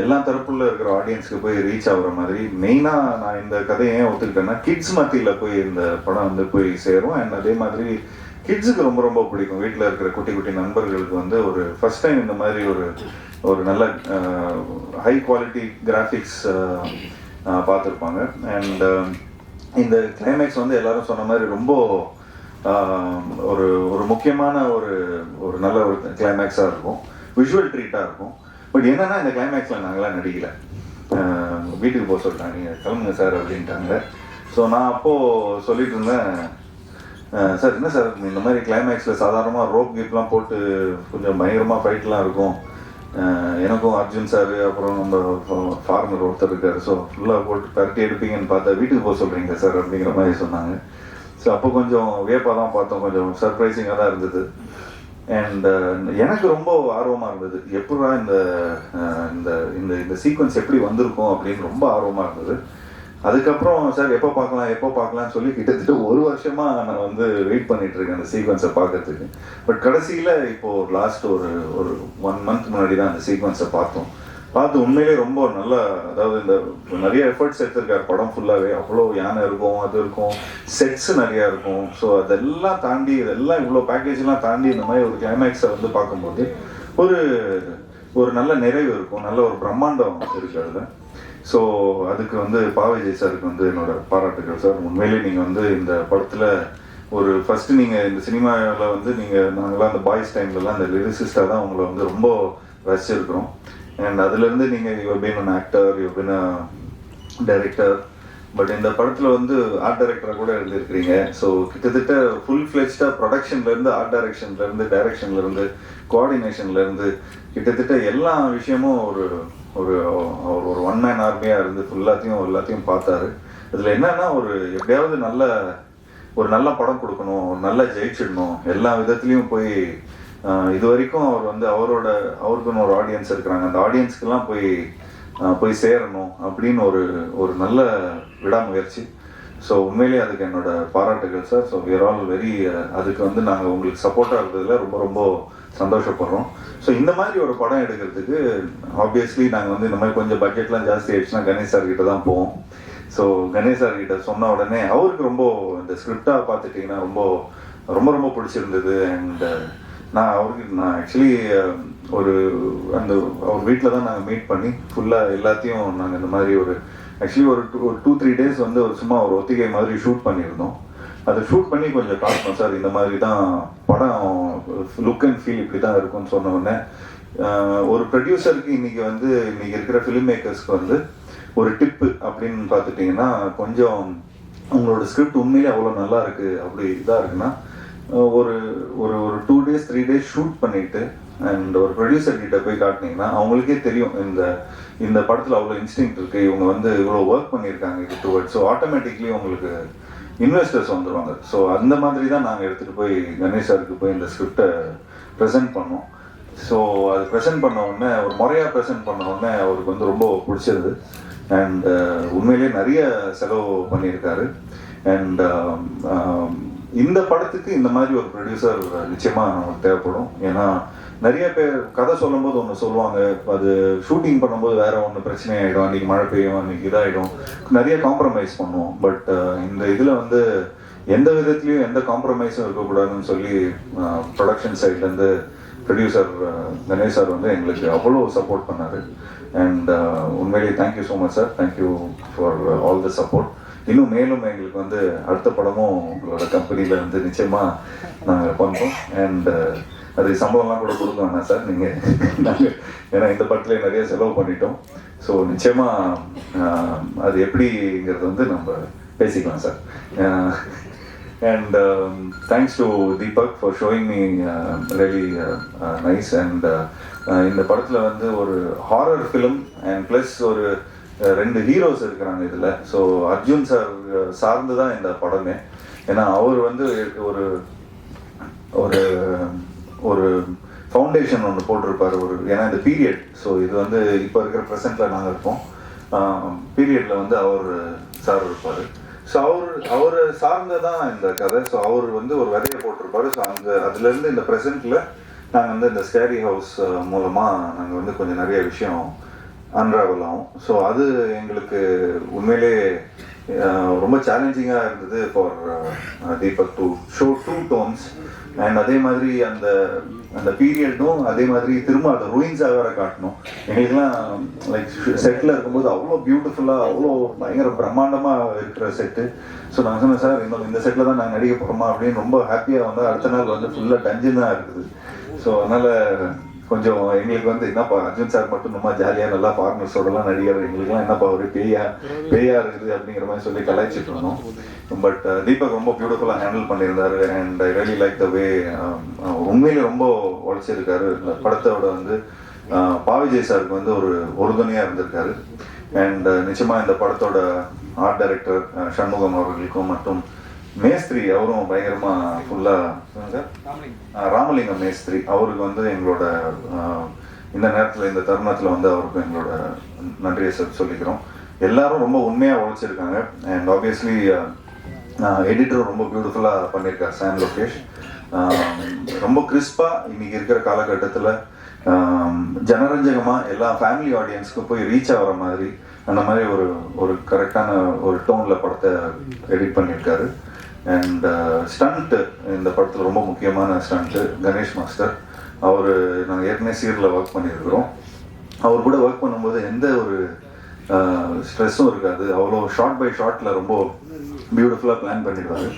எல்லா தரப்புல இருக்கிற ஆடியன்ஸ்க்கு போய் ரீச் ஆகுற மாதிரி மெயினாக நான் இந்த கதையை ஏன் ஒத்துக்கிட்டேன்னா கிட்ஸ் மத்தியில் போய் இந்த படம் வந்து போய் சேரும். அண்ட் அதே மாதிரி கிட்ஸுக்கு ரொம்ப ரொம்ப பிடிக்கும். வீட்டில் இருக்கிற குட்டி குட்டி நண்பர்களுக்கு வந்து ஒரு ஃபர்ஸ்ட் டைம் இந்த மாதிரி ஒரு நல்ல ஹை குவாலிட்டி கிராஃபிக்ஸ் பார்த்துருப்பாங்க. அண்ட் இந்த கிளைமேக்ஸ் வந்து எல்லாரும் சொன்ன மாதிரி ரொம்ப ஒரு முக்கியமான ஒரு நல்ல ஒரு கிளைமேக்ஸாக இருக்கும், விஷுவல் ட்ரீட்டாக இருக்கும். பட் என்னன்னா இந்த கிளைமேக்ஸில் நாங்களாம் நடிக்கலை. வீட்டுக்கு போக சொல்லிட்டாங்க, நீங்கள் கிளம்புங்க சார் அப்படின்ட்டாங்க. ஸோ நான் அப்போது சொல்லிட்டு இருந்தேன், சார் என்ன சார் இந்த மாதிரி கிளைமேக்ஸில் சாதாரணமாக ரோப் கீப்லாம் போட்டு கொஞ்சம் பயங்கரமாக ஃபைட்லாம் இருக்கும், எனக்கும் அர்ஜுன் சார் அப்புறம் நம்ம ஃபார்மர் ஒருத்தர் இருக்கார், ஸோ ஃபுல்லாக போட்டு பரட்டி எடுப்பீங்கன்னு பார்த்தா வீட்டுக்கு போக சொல்கிறீங்க சார் அப்படிங்கிற மாதிரி சொன்னாங்க. ஸோ அப்போ கொஞ்சம் வியப்பாக தான் பார்த்தோம், கொஞ்சம் சர்ப்ரைசிங்காக தான் இருந்தது. அண்ட் எனக்கு ரொம்ப ஆர்வமாக இருந்தது எப்படா இந்த இந்த இந்த இந்த சீக்வன்ஸ் எப்படி வந்திருக்கும் அப்படின்னு ரொம்ப ஆர்வமாக இருந்தது. அதுக்கப்புறம் சார் எப்போ பார்க்கலாம்னு சொல்லி கிட்டத்தட்ட ஒரு வருஷமாக நான் வந்து வெயிட் பண்ணிட்டு இருக்கேன் அந்த சீக்வன்ஸை பார்க்கறதுக்கு. பட் கடைசியில் இப்போது லாஸ்ட் ஒரு 1 month முன்னாடி தான் அந்த சீக்வன்ஸை பார்த்து உண்மையிலே ரொம்ப நல்ல, அதாவது இந்த நிறைய எஃபர்ட்ஸ் எடுத்திருக்காரு படம் ஃபுல்லாகவே. அவ்வளோ யானை இருக்கும், அது இருக்கும், செட்ஸ் நிறையா இருக்கும். ஸோ அதெல்லாம் தாண்டி இதெல்லாம் இவ்வளோ பேக்கேஜ்லாம் தாண்டி இந்த மாதிரி ஒரு கிளைமேக்ஸை வந்து பார்க்கும்போது ஒரு நல்ல நிறைவு இருக்கும், நல்ல ஒரு பிரம்மாண்டம் இருக்குது அதில். ஸோ அதுக்கு வந்து விஜய் சாருக்கு வந்து என்னோட பாராட்டுகள் சார். உண்மையிலே நீங்கள் வந்து இந்த படத்தில் ஃபஸ்ட்டு நீங்கள் இந்த சினிமாவில் வந்து நாங்களாம் அந்த பாய்ஸ் டைம்லலாம் அந்த லிரிசிஸ்டாக தான் உங்களை வந்து ரொம்ப ரசிச்சிருக்கிறோம். அண்ட் அதுலேருந்து நீங்கள் you been an actor, you been a director, but இந்த படத்தில் வந்து ஆர்ட் டைரக்டராக கூட இருந்திருக்கிறீங்க. ஸோ கிட்டத்தட்ட ஃபுல் ஃப்ளெஜ்டாக ப்ரொடக்ஷன்லேருந்து, ஆர்ட் டைரக்ஷன்லேருந்து, கோஆர்டினேஷன்லேருந்து கிட்டத்தட்ட எல்லா விஷயமும் ஒரு ஒரு ஒரு ஒன் மேன் ஆர்மியாக இருந்து எல்லாத்தையும் பார்த்தாரு. இதில் என்னன்னா எப்படியாவது ஒரு நல்ல படம் கொடுக்கணும், நல்லா ஜெயிச்சிடணும், எல்லா விதத்துலேயும் போய் இது வரைக்கும் அவர் வந்து அவருக்குன்னு ஒரு ஆடியன்ஸ் இருக்கிறாங்க, அந்த ஆடியன்ஸ்க்கெல்லாம் போய் சேரணும் அப்படின்னு ஒரு நல்ல விடாமுயற்சி. ஸோ உண்மையிலேயே அதுக்கு என்னோட பாராட்டுகள் sir. So we are all very அதுக்கு வந்து நாங்கள் உங்களுக்கு சப்போர்ட்டாக இருந்ததில் ரொம்ப ரொம்ப சந்தோஷப்படுறோம். ஸோ இந்த மாதிரி ஒரு படம் எடுக்கிறதுக்கு ஆப்வியஸ்லி நாங்கள் வந்து இந்த மாதிரி கொஞ்சம் பட்ஜெட்லாம் ஜாஸ்தி ஆயிடுச்சுன்னா கணேஷ் சார் கிட்ட தான் போவோம். ஸோ கணேஷ் சார் கிட்ட சொன்ன உடனே அவருக்கு ரொம்ப இந்த ஸ்கிரிப்டாக பார்த்துட்டிங்கன்னா ரொம்ப ரொம்ப ரொம்ப பிடிச்சிருந்தது. அண்ட் நான் ஆக்சுவலி அவர் வீட்டில் தான் நாங்கள் மீட் பண்ணி ஃபுல்லாக எல்லாத்தையும் நாங்கள் இந்த மாதிரி ஆக்சுவலி ஒரு 2-3 days வந்து சும்மா ஒரு ஒத்திகை மாதிரி ஷூட் பண்ணியிருந்தோம். அதை ஷூட் பண்ணி கொஞ்சம் காட்டணும் சார், இந்த மாதிரி தான் படம் லுக் அண்ட் ஃபீல் இப்படி தான் இருக்கும்னு சொன்ன உடனே ஒரு ப்ரொடியூசருக்கு இன்னைக்கு இருக்கிற ஃபிலிம் மேக்கர்ஸ்க்கு வந்து ஒரு டிப்பு அப்படின்னு பார்த்துட்டிங்கன்னா, கொஞ்சம் உங்களோட ஸ்கிரிப்ட் உண்மையிலே அவ்வளோ நல்லா இருக்குது அப்படி இதாக இருக்குன்னா ஒரு 2 days 3 days ஷூட் பண்ணிட்டு அண்ட் ஒரு ப்ரொடியூசர் கிட்ட போய் காட்டினீங்கன்னா அவங்களுக்கே தெரியும் இந்த படத்தில் அவ்வளோ இன்ஸ்டிங்க்ட் இருக்குது, இவங்க வந்து இவ்வளோ ஒர்க் பண்ணியிருக்காங்க இது டுவர்ட்ஸ். ஸோ ஆட்டோமேட்டிக்லி உங்களுக்கு இன்வெஸ்டர்ஸ் வந்துடுவாங்க. ஸோ அந்த மாதிரி தான் நாங்கள் எடுத்துகிட்டு போய் கணேஷ் சாருக்கு போய் இந்த ஸ்கிரிப்டை ப்ரெசென்ட் பண்ணோம். ஸோ அது ப்ரெசென்ட் பண்ண உடனே ஒரு முறையாக ப்ரெசென்ட் பண்ண உடனே அவருக்கு வந்து ரொம்ப பிடிச்சது. அண்ட் உண்மையிலேயே நிறைய செலவு பண்ணியிருக்காரு. அண்ட் இந்த படத்துக்கு இந்த மாதிரி ஒரு ப்ரொடியூசர் நிச்சயமாக நமக்கு தேவைப்படும். ஏன்னா நிறைய பேர் கதை சொல்லும்போது ஒன்று சொல்லுவாங்க, அது ஷூட்டிங் பண்ணும்போது வேற ஒன்று பிரச்சனை ஆகிடும், அன்றைக்கி மழை பெய்யும், அன்றைக்கி இதாகிடும், நிறைய காம்ப்ரமைஸ் பண்ணுவோம். பட் இந்த இதில் வந்து எந்த விதத்துலையும் எந்த காம்ப்ரமைஸும் இருக்கக்கூடாதுன்னு சொல்லி ப்ரொடக்ஷன் சைட்லேருந்து ப்ரொடியூசர் கணேஷ் சார் வந்து எங்களுக்கு அவ்வளோ சப்போர்ட் பண்ணார். அண்ட் உண்மையிலேயே thank you so much sir, thank you for all the support. இன்னும் மேலும் எங்களுக்கு வந்து அடுத்த படமும் உங்களோட கம்பெனியில் வந்து நிச்சயமாக நாங்கள் பண்ணுறோம். அண்ட் அது சம்பளம்லாம் கூட கொடுக்க வேணாம் சார் நீங்கள், நாங்கள் ஏன்னா இந்த படத்தில் நிறைய செலவு பண்ணிட்டோம். ஸோ நிச்சயமாக அது எப்படிங்கிறது வந்து நம்ம பேசிக்கலாம் sir. And thanks to Deepak for showing me really nice. And இந்த படத்தில் வந்து ஒரு ஹாரர் ஃபிலிம் அண்ட் ப்ளஸ் ஒரு 2 ஹீரோஸ் இருக்கிறாங்க இதில். ஸோ அர்ஜுன் சார் சார்ந்து தான் இந்த படமே. ஏன்னா அவர் வந்து ஒரு ஒரு ஃபவுண்டேஷன் ஒன்று போட்டிருப்பார் ஏன்னா இந்த பீரியட். ஸோ இது வந்து இப்போ இருக்கிற ப்ரெசென்ட்டில் நாங்கள் இருப்போம், பீரியடில் வந்து அவர் சார் இருப்பார். ஸோ அவர் சார்ந்ததான் இந்த கதை. ஸோ அவர் வந்து ஒரு விதையை போட்டிருப்பாரு. ஸோ அதுலேருந்து இந்த ப்ரெசென்ட்டில் நாங்கள் வந்து இந்த ஸ்கேரி ஹவுஸ் மூலமாக நாங்கள் வந்து கொஞ்சம் நிறைய விஷயம் அன்ராவல் ஆகும். ஸோ அது எங்களுக்கு உண்மையிலே ரொம்ப சேலஞ்சிங்காக இருந்தது for Deepak to show 2 tones. And அதே மாதிரி அந்த பீரியடும் அதே மாதிரி திரும்ப அதை ரூயின்ஸாக வேற காட்டணும். எங்களுக்குலாம் லைக் செட்டில் இருக்கும்போது அவ்வளோ பியூட்டிஃபுல்லாக அவ்வளோ பயங்கர பிரம்மாண்டமாக இருக்கிற செட்டு. ஸோ நான் சொன்னேன் சார், இந்த செட்டில் தான் நாங்கள் நடிக்க போகிறோமா அப்படின்னு ரொம்ப ஹாப்பியாக வந்து அடுத்த நாள் வந்து ஃபுல்லாக டஞ்சன் தான் இருக்குது. ஸோ அதனால் கொஞ்சம் எங்களுக்கு வந்து என்னப்பா அர்ஜுன் சார் மட்டும் ரொம்ப ஜாலியாக நல்லா ஃபார்மர்ஸோடலாம் நடிகர், எங்களுக்குலாம் என்னப்பா ஒரு பேயா இருக்குது அப்படிங்கிற மாதிரி சொல்லி கலாய்ச்சிட்டு இருந்தோம். பட் தீபக் ரொம்ப பியூட்டிஃபுல்லாக ஹேண்டில் பண்ணியிருந்தாரு. And I really like the way உண்மையிலே ரொம்ப உழைச்சிருக்காரு. இந்த படத்தோட வந்து விஜய் சாருக்கு வந்து ஒரு உறுதுணையாக இருந்திருக்காரு. அண்ட் நிச்சயமாக இந்த படத்தோட ஆர்ட் டைரக்டர் சண்முகம் அவர்களுக்கும் மற்றும் மேஸ்திரி அவரும் பயங்கரமாக ஃபுல்லாக ராமலிங்கம் மேஸ்திரி அவருக்கு வந்து எங்களோட இந்த நேரத்தில் இந்த தருணத்தில் வந்து அவருக்கு எங்களோட நன்றியை சொல்லிக்கிறோம். எல்லாரும் ரொம்ப உண்மையாக உழைச்சிருக்காங்க. அண்ட் ஆப்வியஸ்லி எடிட்டரும் ரொம்ப பியூட்டிஃபுல்லாக பண்ணியிருக்கார் சாம் லோகேஷ். ரொம்ப கிறிஸ்பாக இன்னைக்கு இருக்கிற காலகட்டத்தில் ஜனரஞ்சகமாக எல்லா ஃபேமிலி ஆடியன்ஸ்க்கும் போய் ரீச் ஆகிற மாதிரி அந்த மாதிரி ஒரு கரெக்டான ஒரு டோனில் படத்தை எடிட் பண்ணியிருக்காரு. அண்ட் ஸ்டண்ட்டு இந்த படத்தில் ரொம்ப முக்கியமான ஸ்டண்ட்டு கணேஷ் மாஸ்டர். அவர் நாங்கள் ஏற்கனவே சீரில் ஒர்க் பண்ணியிருக்கிறோம். அவர் கூட ஒர்க் பண்ணும்போது எந்த ஒரு ஸ்ட்ரெஸ்ஸும் இருக்காது. அவ்வளோ ஷார்ட் பை ஷார்ட்டில் ரொம்ப பியூட்டிஃபுல்லாக பிளான் பண்ணிடுவார்.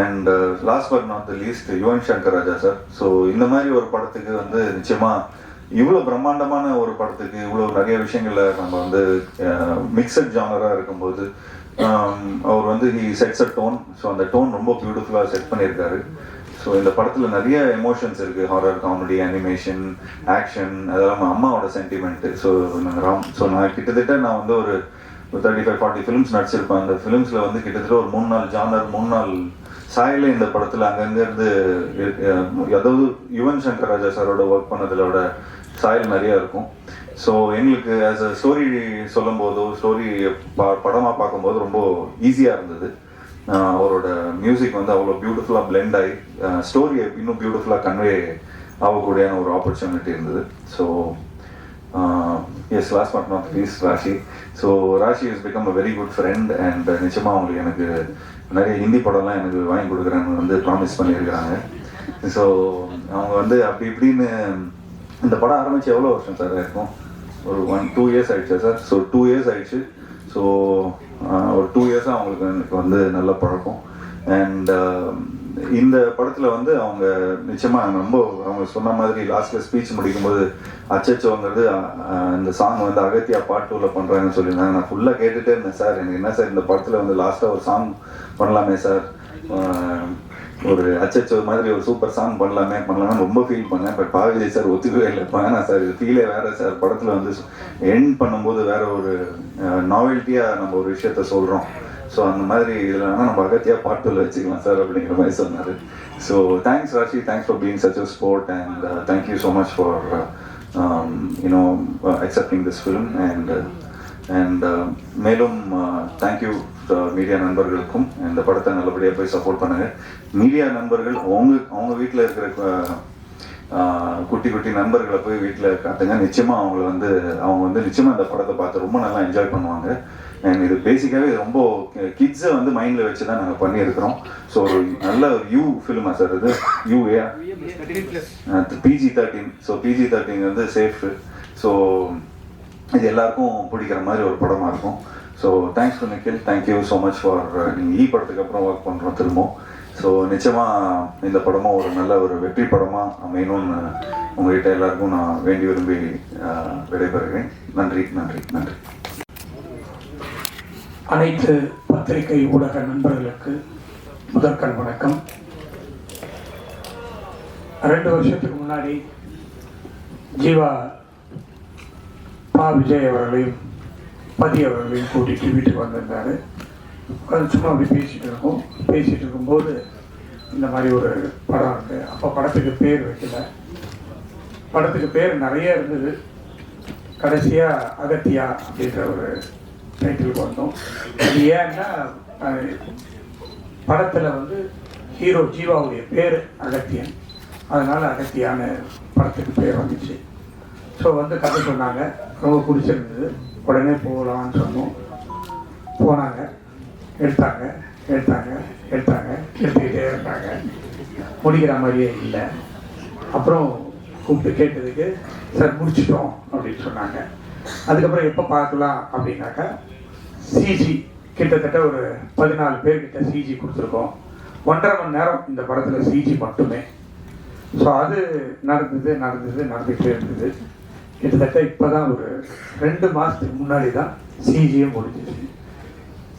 And last but not the least Yuvan Shankar Raja sir. So இந்த மாதிரி ஒரு படத்துக்கு வந்து நிச்சயமாக இவ்வளோ பிரம்மாண்டமான ஒரு படத்துக்கு இவ்வளோ நிறைய விஷயங்களை நம்ம வந்து மிக்சட் ஜானராக இருக்கும்போது அவர் வந்து he sets a tone. So அந்த டோன் ரொம்ப பியூட்டிஃபுல்லாக செட் பண்ணியிருக்காரு. ஸோ இந்த படத்தில் நிறைய எமோஷன்ஸ் இருக்குது. ஹாரர், காமெடி, அனிமேஷன், ஆக்ஷன், அதெல்லாம் அம்மாவோட சென்டிமெண்ட்டு. ஸோ நான் கிட்டத்தட்ட நான் வந்து ஒரு 35-40 ஃபிலிம்ஸ் நடிச்சிருப்பேன். அந்த ஃபிலிம்ஸில் வந்து கிட்டத்தட்ட ஒரு 3-4 ஜானர் 3-4 சாயல இந்த படத்தில் அங்கங்கேருந்து அதாவது யுவன் சங்கர் ராஜா சாரோட ஒர்க் பண்ணதோட சாயல் நிறையா இருக்கும். ஸோ எங்களுக்கு ஆஸ் அ ஸ்டோரி சொல்லும் போதோ ஸ்டோரி படமாக பார்க்கும்போது ரொம்ப ஈஸியாக இருந்தது. அவரோட மியூசிக் வந்து அவ்வளோ பியூட்டிஃபுல்லாக பிளெண்ட் ஆகி ஸ்டோரியை இன்னும் பியூட்டிஃபுல்லாக கன்வே ஆகக்கூடியான ஒரு ஆப்பர்ச்சுனிட்டி இருந்தது. So yes, last but not least Rashi. So Rashi is become a very good friend. And நிச்சயமாக அவங்களுக்கு எனக்கு நிறைய ஹிந்தி படம்லாம் எனக்கு வாங்கி கொடுக்குறேன்னு வந்து ப்ராமிஸ் பண்ணியிருக்கிறாங்க. ஸோ அவங்க வந்து அப்படி இப்படின்னு இந்த படம் ஆரம்பித்து எவ்வளோ வருஷம் சார் இருக்கும்? ஒரு 1-2 இயர்ஸ் ஆயிடுச்சா சார்? ஸோ 2 இயர்ஸ் ஆயிடுச்சு. ஸோ ஒரு 2 இயர்ஸாக அவங்களுக்கு எனக்கு வந்து நல்ல பழக்கம். அண்ட் இந்த படத்தில் வந்து அவங்க நிச்சயமாக ரொம்ப அவங்க சொன்ன மாதிரி லாஸ்ட்டில் ஸ்பீச் முடிக்கும்போது அச்சச்சோங்கிறது இந்த சாங் வந்து அகத்தியா பார்ட் 2ல் பண்ணுறாங்கன்னு சொல்லியிருந்தாங்க. நான் ஃபுல்லாக கேட்டுகிட்டே இருந்தேன். சார் எனக்கு என்ன சார் இந்த படத்தில் வந்து லாஸ்ட்டாக ஒரு சாங் பண்ணலாமே சார், ஒரு அச்சச்சோ மாதிரி ஒரு சூப்பர் சாங் பண்ணலாமே ரொம்ப ஃபீல் பண்ணேன். பட் பாவிஜய் சார் ஒத்துக்கவே இல்லை. வேணாம் சார், இது ஃபீலே வேறு சார். படத்தில் வந்து எண்ட் பண்ணும்போது வேற ஒரு நாவல்ட்டியாக நம்ம ஒரு விஷயத்த சொல்கிறோம். ஸோ அந்த மாதிரி இதில் வேணால் நம்ம அகத்தியாக பாட்டில் வச்சுக்கலாம் சார் அப்படிங்கிற மாதிரி சொன்னார். So thanks Raashi, thanks for being such a sport. And thank you so much for you know accepting this film. And மேலும் தேங்க்யூ மீடியா நண்பர்களுக்கும். இந்த படத்தை நல்லபடியாக போய் சப்போர்ட் பண்ணுங்கள். மீடியா நண்பர்கள் அவங்க வீட்டில் இருக்கிற குட்டி குட்டி நண்பர்களை போய் வீட்டில் காட்டுங்க. நிச்சயமாக அவங்க வந்து நிச்சயமாக இந்த படத்தை பார்த்து ரொம்ப நல்லா என்ஜாய் பண்ணுவாங்க. அண்ட் இது பேசிக்காகவே ரொம்ப கிட்ஸை வந்து மைண்டில் வச்சு தான் நாங்கள் பண்ணியிருக்கிறோம். ஸோ ஒரு நல்ல ஒரு யூ ஃபிலிமா சார் இது? UA PG-13. ஸோ PG-13 வந்து சேஃபு. ஸோ இது எல்லாருக்கும் பிடிக்கிற மாதிரி ஒரு படமாக இருக்கும். So thanks to Nikhil, thank you so much for நீங்கள் படத்துக்கு அப்புறம் ஒர்க் பண்ணுறோம் திரும்பவும். ஸோ நிச்சயமாக இந்த படமும் ஒரு நல்ல ஒரு வெற்றி படமாக அமையணும்னு உங்கள்கிட்ட எல்லாருக்கும் நான் வேண்டி விரும்பி விடைபெறுகிறேன். நன்றி நன்றி நன்றி. அனைத்து பத்திரிகை ஊடக நண்பர்களுக்கு முதற்கண் வணக்கம். 2 வருஷத்துக்கு முன்னாடி ஜீவா விஜய் அவர்களையும் பதி அவர்களையும் கூட்டிகிட்டு வீட்டுக்கு வந்திருந்தார். சும்மா அப்படி பேசிகிட்டு இருக்கும்போது இந்த மாதிரி ஒரு படம் இருக்குது. அப்போ படத்துக்கு பேர் வைக்கல. படத்துக்கு பேர் நிறைய இருந்தது. கடைசியாக அகத்தியா அப்படின்ற ஒரு டைட்டிலுக்கு வந்தோம். அது ஏன்னா படத்தில் வந்து ஹீரோ ஜீவாவுடைய பேர் அகத்தியன், அதனால் அகத்தியான்னு படத்துக்கு பேர் வந்துச்சு. ஸோ வந்து கதை சொன்னாங்க, ரொம்ப பிடிச்சிருந்தது. உடனே போகலான்னு சொன்னோம். போனாங்க, எடுத்துக்கிட்டே இருந்தாங்க. முடிக்கிற மாதிரியே இல்லை. அப்புறம் கூப்பிட்டு கேட்டதுக்கு சார் முடிச்சிட்டோம் அப்படின்னு சொன்னாங்க. அதுக்கப்புறம் எப்போ பார்க்கலாம் அப்படின்னாக்கா சிஜி கிட்டத்தட்ட ஒரு 14 பேர்கிட்ட சிஜி கொடுத்துருக்கோம். 1.5 மணி நேரம் இந்த படத்தில் சிஜி மட்டுமே. ஸோ அது நடந்துகிட்டே இருந்தது. கிட்டத்தட்ட இப்போ தான் ஒரு 2 மாதத்துக்கு முன்னாடி தான் சிஜியும் முடிஞ்சிச்சு.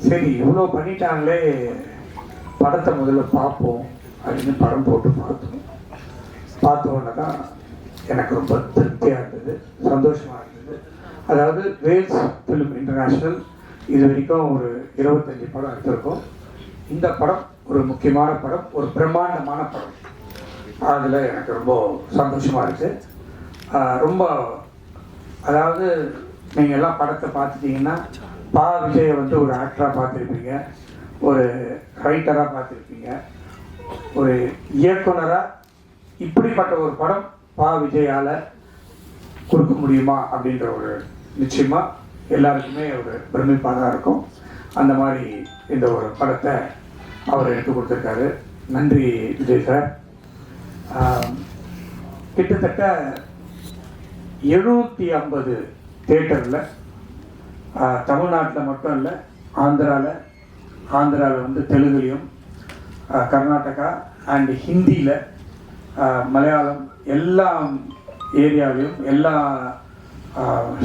சரி, இவ்வளோ பண்ணிட்டாங்களே, படத்தை முதல்ல பார்ப்போம் அப்படின்னு படம் போட்டு பார்த்தோன்னே தான் எனக்கு ரொம்ப திருப்தியாக இருந்தது, சந்தோஷமாக இருந்தது. அதாவது வேல்ஸ் ஃபிலிம் இன்டர்நேஷ்னல் இது வரைக்கும் ஒரு 25 படம் எடுத்திருக்கோம். இந்த படம் ஒரு முக்கியமான படம், ஒரு பிரம்மாண்டமான படம். அதில் எனக்கு ரொம்ப சந்தோஷமாக இருக்குது. ரொம்ப அதாவது நீங்கள் எல்லாம் படத்தை பார்த்துட்டீங்கன்னா பா விஜயை வந்து ஒரு ஆக்டராக பார்த்துருப்பீங்க, ஒரு ரைட்டராக பார்த்துருப்பீங்க, ஒரு இயக்குனராக. இப்படிப்பட்ட ஒரு படம் பா விஜயால் கொடுக்க முடியுமா அப்படின்ற ஒரு நிச்சயமாக எல்லாருக்குமே ஒரு பிரமிப்பாக தான் இருக்கும். அந்த மாதிரி இந்த ஒரு படத்தை அவர் எடுத்து கொடுத்துருக்காரு. நன்றி விஜய் சார். கிட்டத்தட்ட 750 தியேட்டரில், தமிழ்நாட்டில் மட்டும் இல்லை, ஆந்திராவில் வந்து தெலுங்குலையும், கர்நாடகா அண்ட் ஹிந்தியில், மலையாளம், எல்லா ஏரியாவிலையும், எல்லா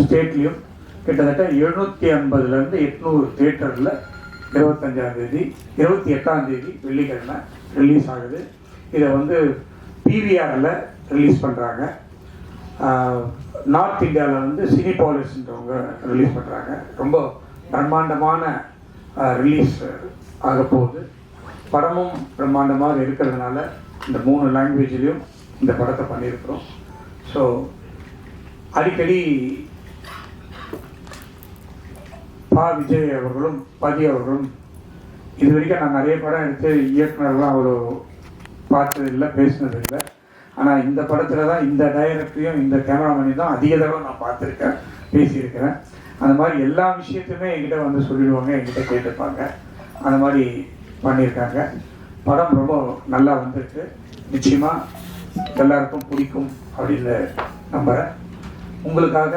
ஸ்டேட்லேயும் கிட்டத்தட்ட 750லேருந்து 800 தியேட்டரில் 28ஆம் தேதி வெள்ளிக்கிழமை ரிலீஸ் ஆகுது. இதை வந்து பிவிஆரில் ரிலீஸ் பண்ணுறாங்க. நார்த் இந்தியாவில் வந்து சினிபாலிஸ்ன்றவங்க ரிலீஸ் பண்ணுறாங்க. ரொம்ப பிரம்மாண்டமான ரிலீஸ் ஆக போகுது. படமும் பிரம்மாண்டமாக இருக்கிறதுனால இந்த 3 லாங்குவேஜ்லேயும் இந்த படத்தை பண்ணியிருக்கிறோம். ஸோ அடிக்கடி பா விஜய் அவர்களும் பதி அவர்களும் இது வரைக்கும் நான் நிறைய படம் எடுத்து இயக்குனர்லாம் அவ்வளோ பார்த்தது இல்லை, பேசினது இல்லை. ஆனால் இந்த படத்தில் தான் இந்த டைரக்டரையும் இந்த கேமராமேனையும் தான் அதிக தடவை நான் பார்த்துருக்கேன், பேசியிருக்கிறேன். அந்த மாதிரி எல்லா விஷயத்தையுமே என்கிட்ட வந்து சொல்லிடுவாங்க, என்கிட்ட கேட்டுப்பாங்க. அந்த மாதிரி பண்ணியிருக்காங்க. படம் ரொம்ப நல்லா வந்திருக்கு. நிச்சயமாக எல்லாருக்கும் பிடிக்கும் அப்படின்னு நம்புகிறேன். உங்களுக்காக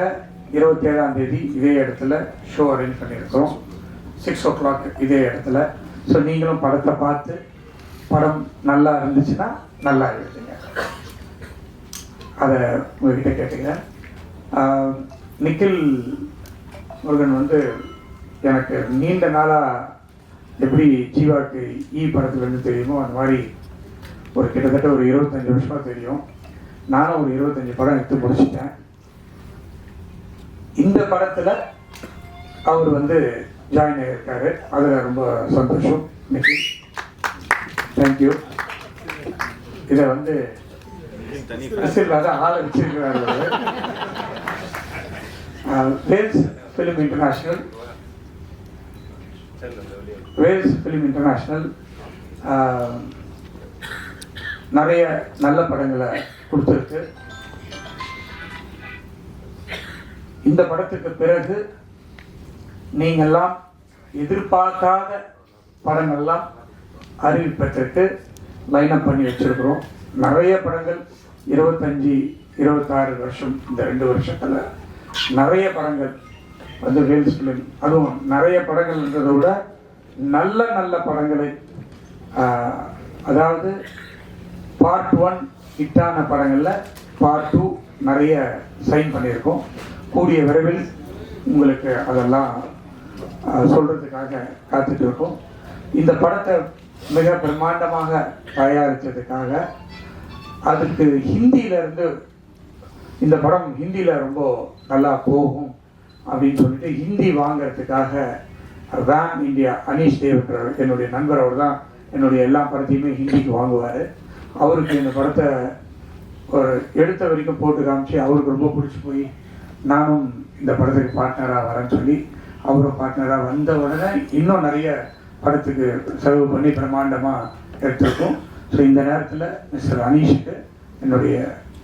27ஆம் தேதி இதே இடத்துல ஷோ அரேஞ்ச் பண்ணியிருக்கிறோம், 6 o'clock இதே இடத்துல. ஸோ நீங்களும் படத்தை பார்த்து படம் நல்லா இருந்துச்சுன்னா நல்லா இருக்குங்க, அதை உங்ககிட்ட கேட்டுக்கிறேன். நிக்கில் முருகன் வந்து எனக்கு நீண்ட நாளாக எப்படி ஜீவாக்கு படத்துலேருந்து தெரியுமோ அந்த மாதிரி ஒரு கிட்டத்தட்ட ஒரு 25 வருஷமாக தெரியும். நானும் ஒரு 25 படம் எடுத்து முடிச்சிட்டேன். இந்த படத்தில் அவர் வந்து ஜாயின் ஆகியிருக்காரு. அதில் ரொம்ப சந்தோஷம். நிக்கில், தேங்க்யூ. இதை வந்து அரசியலாக ஆளை வச்சிருக்கிறார். வேல்ஸ் ஃபிலிம் இன்டர்நேஷ்னல் நிறைய நல்ல படங்களை கொடுத்துருக்கு. இந்த படத்துக்கு பிறகு நீங்கள்லாம் எதிர்பார்க்காத படங்கள்லாம் அறிவிப்பதற்கு லைனப் பண்ணி வச்சிருக்கிறோம். நிறைய படங்கள் 25-26 வருஷம், இந்த 2 வருஷத்தில் நிறைய படங்கள் வந்து வேல்ஸ் ஃபிலிம், அதுவும் நிறைய படங்கள்ன்றதை விட நல்ல நல்ல படங்களை, அதாவது பார்ட் 1 ஹிட்டான படங்களில் பார்ட் 2 நிறைய சைன் பண்ணியிருக்கோம். கூடிய விரைவில் உங்களுக்கு அதெல்லாம் சொல்கிறதுக்காக காத்துட்டு இருக்கோம். இந்த படத்தை மிக பிரம்மாண்டமாக தயாரித்ததுக்காக, அதுக்கு ஹிந்தியிலேருந்து இந்த படம் ஹிந்தியில் ரொம்ப நல்லா போகும் அப்படின்னு சொல்லிட்டு ஹிந்தி வாங்கிறதுக்காக வேம் இந்தியா அனீஷ் தேவ்ன்ற என்னுடைய நண்பர், அவர் தான் என்னுடைய எல்லா படத்தையுமே ஹிந்திக்கு வாங்குவார். அவருக்கு இந்த படத்தை ஒரு எடுத்த வரைக்கும் போட்டு காமிச்சு அவருக்கு ரொம்ப பிடிச்சி போய் நானும் இந்த படத்துக்கு பார்ட்னராக வரேன்னு சொல்லி அவரும் பார்ட்னராக வந்த உடனே இன்னும் நிறைய படத்துக்கு செலவு பண்ணி பிரம்மாண்டமாக எடுத்திருக்கோம். ஸோ இந்த நேரத்தில் மிஸ்டர் அனீஷுக்கு என்னுடைய